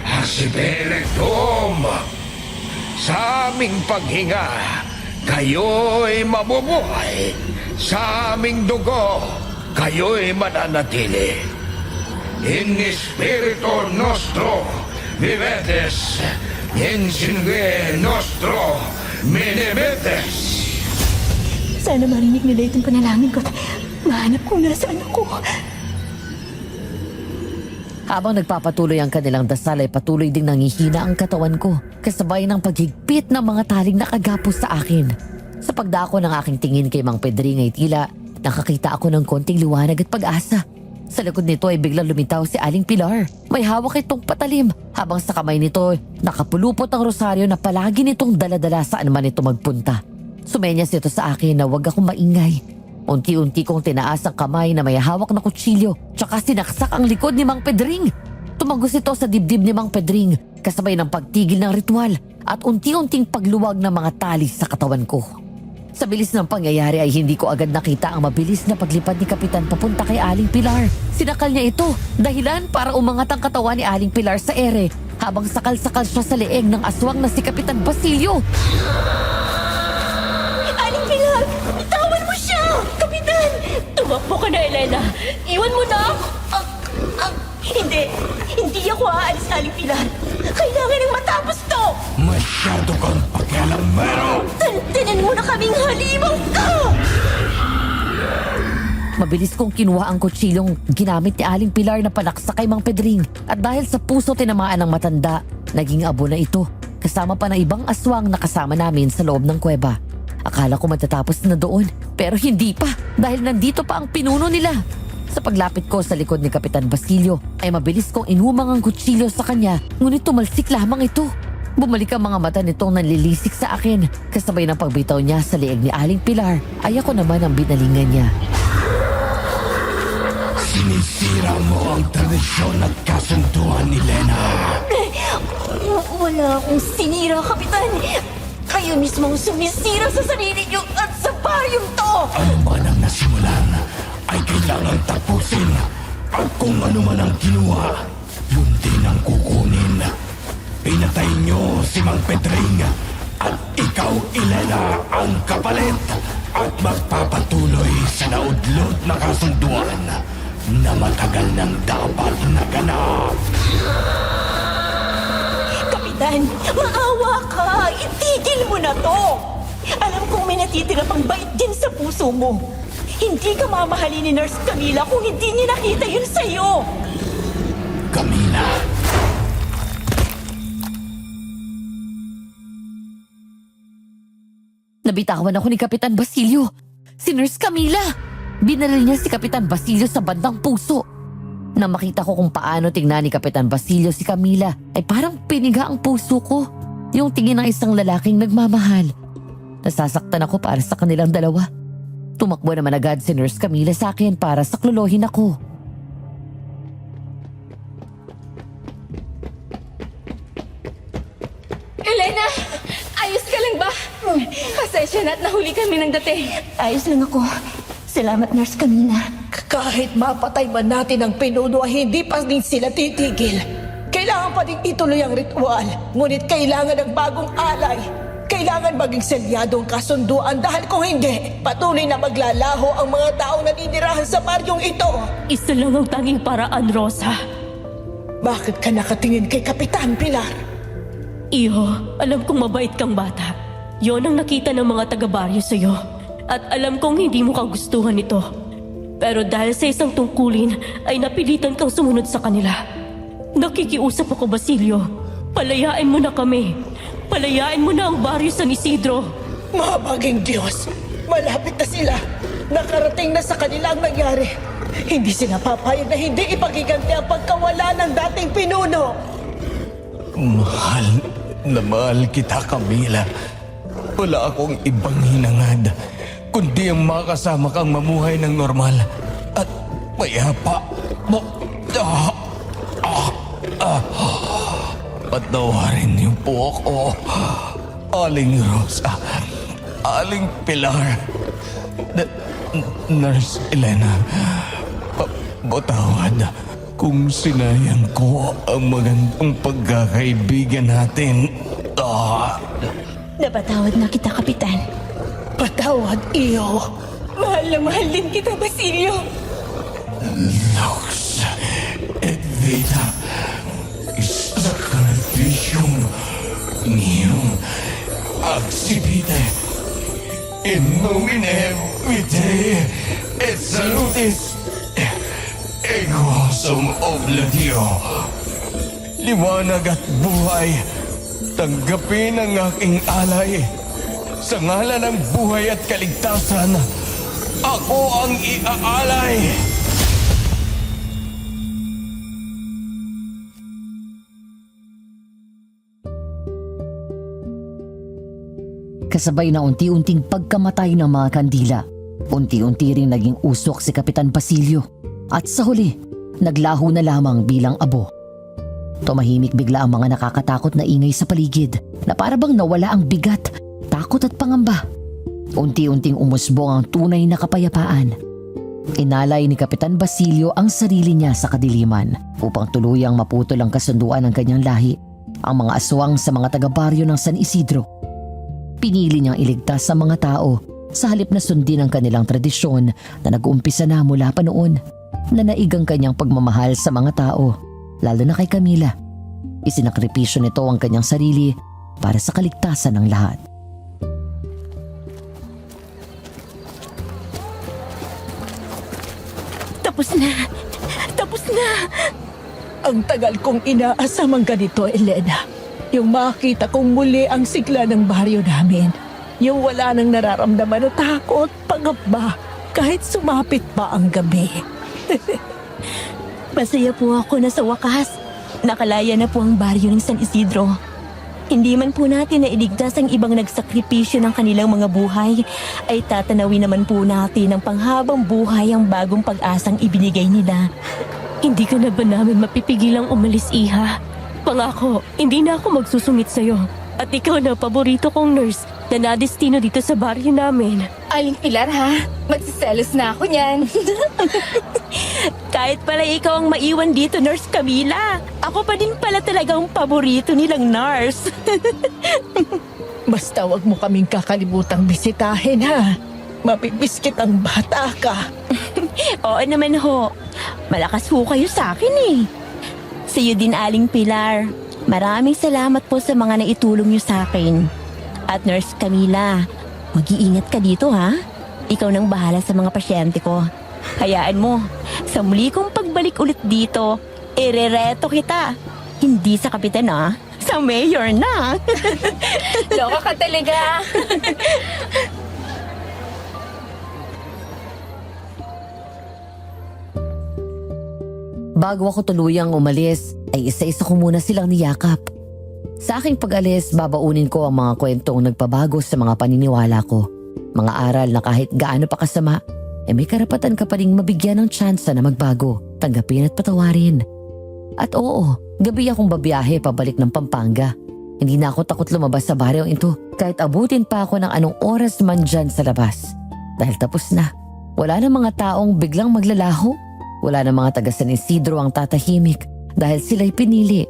S7: accipe electum. Sa aming paghinga, kayo'y mabubuhay. Sa aming dugo, kayo'y mananatili. In spirito nostro vivetes, in sangue nostro minimetes.
S6: Sana marinig nila itong panalangin ko at mahanap kung nasaan ako.
S3: Habang nagpapatuloy ang kanilang dasal ay patuloy ding nangihina ang katawan ko kasabay ng paghigpit ng mga taling nakagapos sa akin. Sa pagdako ng aking tingin kay Mang Pedring ay tila nakakita ako ng konting liwanag at pag-asa. Sa likod nito ay biglang lumitaw si Aling Pilar. May hawak itong patalim habang sa kamay nito nakapulupot ang rosaryo na palagi nitong daladala saan man ito magpunta. Sumenyas ito sa akin na huwag akong maingay. Unti-unti kong tinaas ang kamay na may hawak na kutsilyo tsaka sinaksak ang likod ni Mang Pedring. Tumagos ito sa dibdib ni Mang Pedring kasabay ng pagtigil ng ritual at unti-unting pagluwag ng mga tali sa katawan ko. Sa bilis ng pangyayari ay hindi ko agad nakita ang mabilis na paglipad ni Kapitan papunta kay Aling Pilar. Sinakal niya ito, dahilan para umangat ang katawan ni Aling Pilar sa ere habang sakal-sakal siya sa leeg ng aswang na si Kapitan Basilio.
S6: Aling Pilar, itawan mo siya! Kapitan! Tumakbo ka na, Elena! Iwan mo na ako! Hindi ako aalis, Aling Pilar! Kailangan nang matapos to!
S9: Masyado kang pakialamero.
S6: Tantanan mo na kaming halimaw ka!
S3: Mabilis kong kinuha ang kutsilong ginamit ni Aling Pilar na panaksa kay Mang Pedring at dahil sa puso tinamaan ng matanda, naging abo na ito kasama pa ng ibang aswang na kasama namin sa loob ng kuweba. Akala ko matatapos na doon pero hindi pa dahil nandito pa ang pinuno nila. Sa paglapit ko sa likod ni Kapitan Basilio ay mabilis kong inhumang ang kutsilyo sa kanya ngunit tumalsik lamang ito. Bumalik ang mga mata nitong nanlilisik sa akin kasabay ng pagbitaw niya sa leeg ni Aling Pilar ay ako naman ang binalingan niya.
S9: Sinisira mo ang tradisyon at kasunduan ni Lena.
S6: Wala akong sinira, Kapitan! Kayo mismo ang sumisira sa sarili niyo at sa baryong to!
S9: Ano man ang nasimulan ay kailangan tapusin. At kung ano man ang kinuha, yun din ang kukunin. Pinatay niyo si Mang Pedring at ikaw, Elena, ang kapalit. At magpapatuloy sa naudlot na kasunduan na matagal nang dapat naganap.
S6: Kapitan, maawa ka! Itigil mo na to! Alam kong may natitira pang bait din sa puso mo. Hindi ka mamahalin ni Nurse Camila kung hindi niya nakita yun sa'yo!
S9: Camila.
S3: Nabitawan ako ni Kapitan Basilio. Si Nurse Camila. Binalil niya si Kapitan Basilio sa bandang puso. Nang makita ko kung paano tingnan ni Kapitan Basilio si Camila, ay parang piniga ang puso ko. Yung tingin ng isang lalaking nagmamahal. Nasasaktan ako para sa kanilang dalawa. Tumakbo naman agad si Nurse Camila sa akin para saklolohin ako.
S8: Elena! Ayos ka lang ba? Pasensya na at nahuli kami ng dating.
S1: Ayos lang ako. Salamat, Nurse Camila.
S2: Kahit mapatay man natin ang pinuno ay hindi pa din sila titigil. Kailangan pa din ituloy ang ritual. Ngunit kailangan ng bagong alay. Kailangan maging selyado ang kasunduan dahil kung hindi, patuloy na maglalaho ang mga taong naninirahan sa baryong ito.
S6: Isa lang ang tanging paraan, Rosa.
S2: Bakit ka nakatingin kay Kapitan Pilar?
S6: Iho, alam kong mabait kang bata. Yon ang nakita ng mga taga-baryo sa'yo. At alam kong hindi mo kagustuhan ito. Pero dahil sa isang tungkulin, ay napilitan kang sumunod sa kanila. Nakikiusap ako, Basilio. Palayain mo na kami. Palayain mo na ang baryo San Isidro.
S2: Mahabaging Diyos, malapit na sila. Nakarating na sa kanila ang nangyari. Hindi sila papayag na hindi ipagiganti ang pagkawala ng dating pinuno.
S9: Mahal na mahal kita, Camila. Wala akong ibang hinangad, kundi ang makasama kang mamuhay ng normal at mayapa. Patawarin niyo po ako, Aling Rosa, Aling Pilar, Nurse Elena. Patawad kung sinayang ko ang magandang pagkakaibigan natin.
S1: Napatawad na kita, Kapitan.
S2: Patawad, iyo.
S8: Mahal na mahal din kita, Basilio.
S9: Lux et vita, sacrificium meum accipite in nomine Vitae et salutis ego sum oblatio. Liwanag at buhay, tanggapin ang aking alay. Sa ngalan ng buhay at kaligtasan, ako ang iaalay.
S3: Kasabay na unti-unting pagkamatay ng mga kandila, unti-unti ring naging usok si Kapitan Basilio at sa huli, naglaho na lamang bilang abo. Tumahimik bigla ang mga nakakatakot na ingay sa paligid na parabang nawala ang bigat, takot at pangamba. Unti-unting umusbong ang tunay na kapayapaan. Inalay ni Kapitan Basilio ang sarili niya sa kadiliman upang tuluyang maputol ang kasunduan ng kanyang lahi, ang mga aswang sa mga taga-baryo ng San Isidro. Pinili niyang iligtas sa mga tao sa halip na sundin ang kanilang tradisyon na nag-uumpisa na mula pa noon. Nanaig ang kanyang pagmamahal sa mga tao, lalo na kay Camila. Isinakripisyo nito ang kanyang sarili para sa kaligtasan ng lahat.
S1: Tapos na! Tapos na!
S2: Ang tagal kong inaasam ang ganito, Elena. Yung makita kong muli ang sigla ng baryo namin. Yung wala nang nararamdaman na takot, pangamba, kahit sumapit pa ang gabi.
S1: Masaya po ako na sa wakas. Nakalaya na po ang baryo ng San Isidro. Hindi man po natin na iligtas ang ibang nagsakripisyo ng kanilang mga buhay, ay tatanawin naman po natin ang panghabang buhay ang bagong pag-asang ibinigay nila.
S6: Hindi ka na ba namin mapipigilang umalis, Iha? Pangako, hindi na ako magsusungit sa'yo. At ikaw na paborito kong nurse na nadestino dito sa baryo namin.
S8: Aling Pilar, ha? Magsiselos na ako niyan.
S1: Kahit pala ikaw ang maiwan dito, Nurse Camila, ako pa din pala talagang paborito nilang nurse.
S2: Basta wag mo kaming kakalimutang bisitahin, ha? Mapipiskit ang bata ka.
S1: Oo naman ho. Malakas ho kayo sa akin eh. Sa'yo din, Aling Pilar. Maraming salamat po sa mga naitulong niyo sa akin. At Nurse Camila, mag-iingat ka dito ha. Ikaw nang bahala sa mga pasyente ko. Hayaan mo, sa muli kong pagbalik ulit dito, irereto kita. Hindi sa kapitan ha, sa mayor na.
S8: Loka ka talaga.
S3: Bago ako tuluyang umalis, ay isa-isa ko muna silang niyakap. Sa aking pag-alis, babaunin ko ang mga kwentong nagpabago sa mga paniniwala ko. Mga aral na kahit gaano pa kasama, may karapatan ka pa ring mabigyan ng tsansa na magbago, tanggapin at patawarin. At oo, gabi akong babiyahe pabalik ng Pampanga. Hindi na ako takot lumabas sa baryong ito kahit abutin pa ako ng anong oras man dyan sa labas. Dahil tapos na. Wala na mga taong biglang maglalaho. Wala na mga taga San Isidro ang tatahimik dahil sila'y pinili.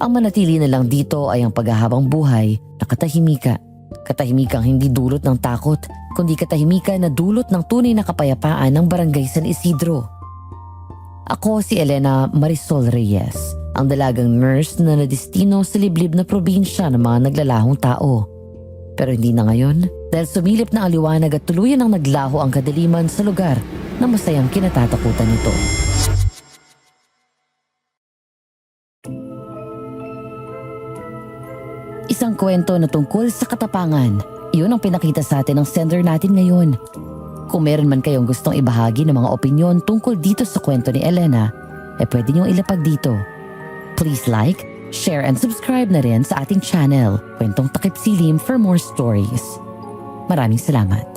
S3: Ang manatili na lang dito ay ang paghahabang buhay na katahimika. Katahimikang hindi dulot ng takot, kundi katahimikan na dulot ng tunay na kapayapaan ng Barangay San Isidro. Ako si Elena Marisol Reyes, ang dalagang nurse na nadestino sa liblib na probinsya ng mga naglalahong tao. Pero hindi na ngayon dahil sumilip na ang liwanag at tuluyan ang naglaho ang kadiliman sa lugar na masayang kinatatakutan nito. Isang kwento na tungkol sa katapangan. Yun ang pinakita sa atin ng sender natin ngayon. Kung meron man kayong gustong ibahagi ng mga opinyon tungkol dito sa kwento ni Elena, pwede niyong ilapag dito. Please like, share and subscribe na rin sa ating channel, Kwentong Takip Silim, for more stories. Maraming salamat.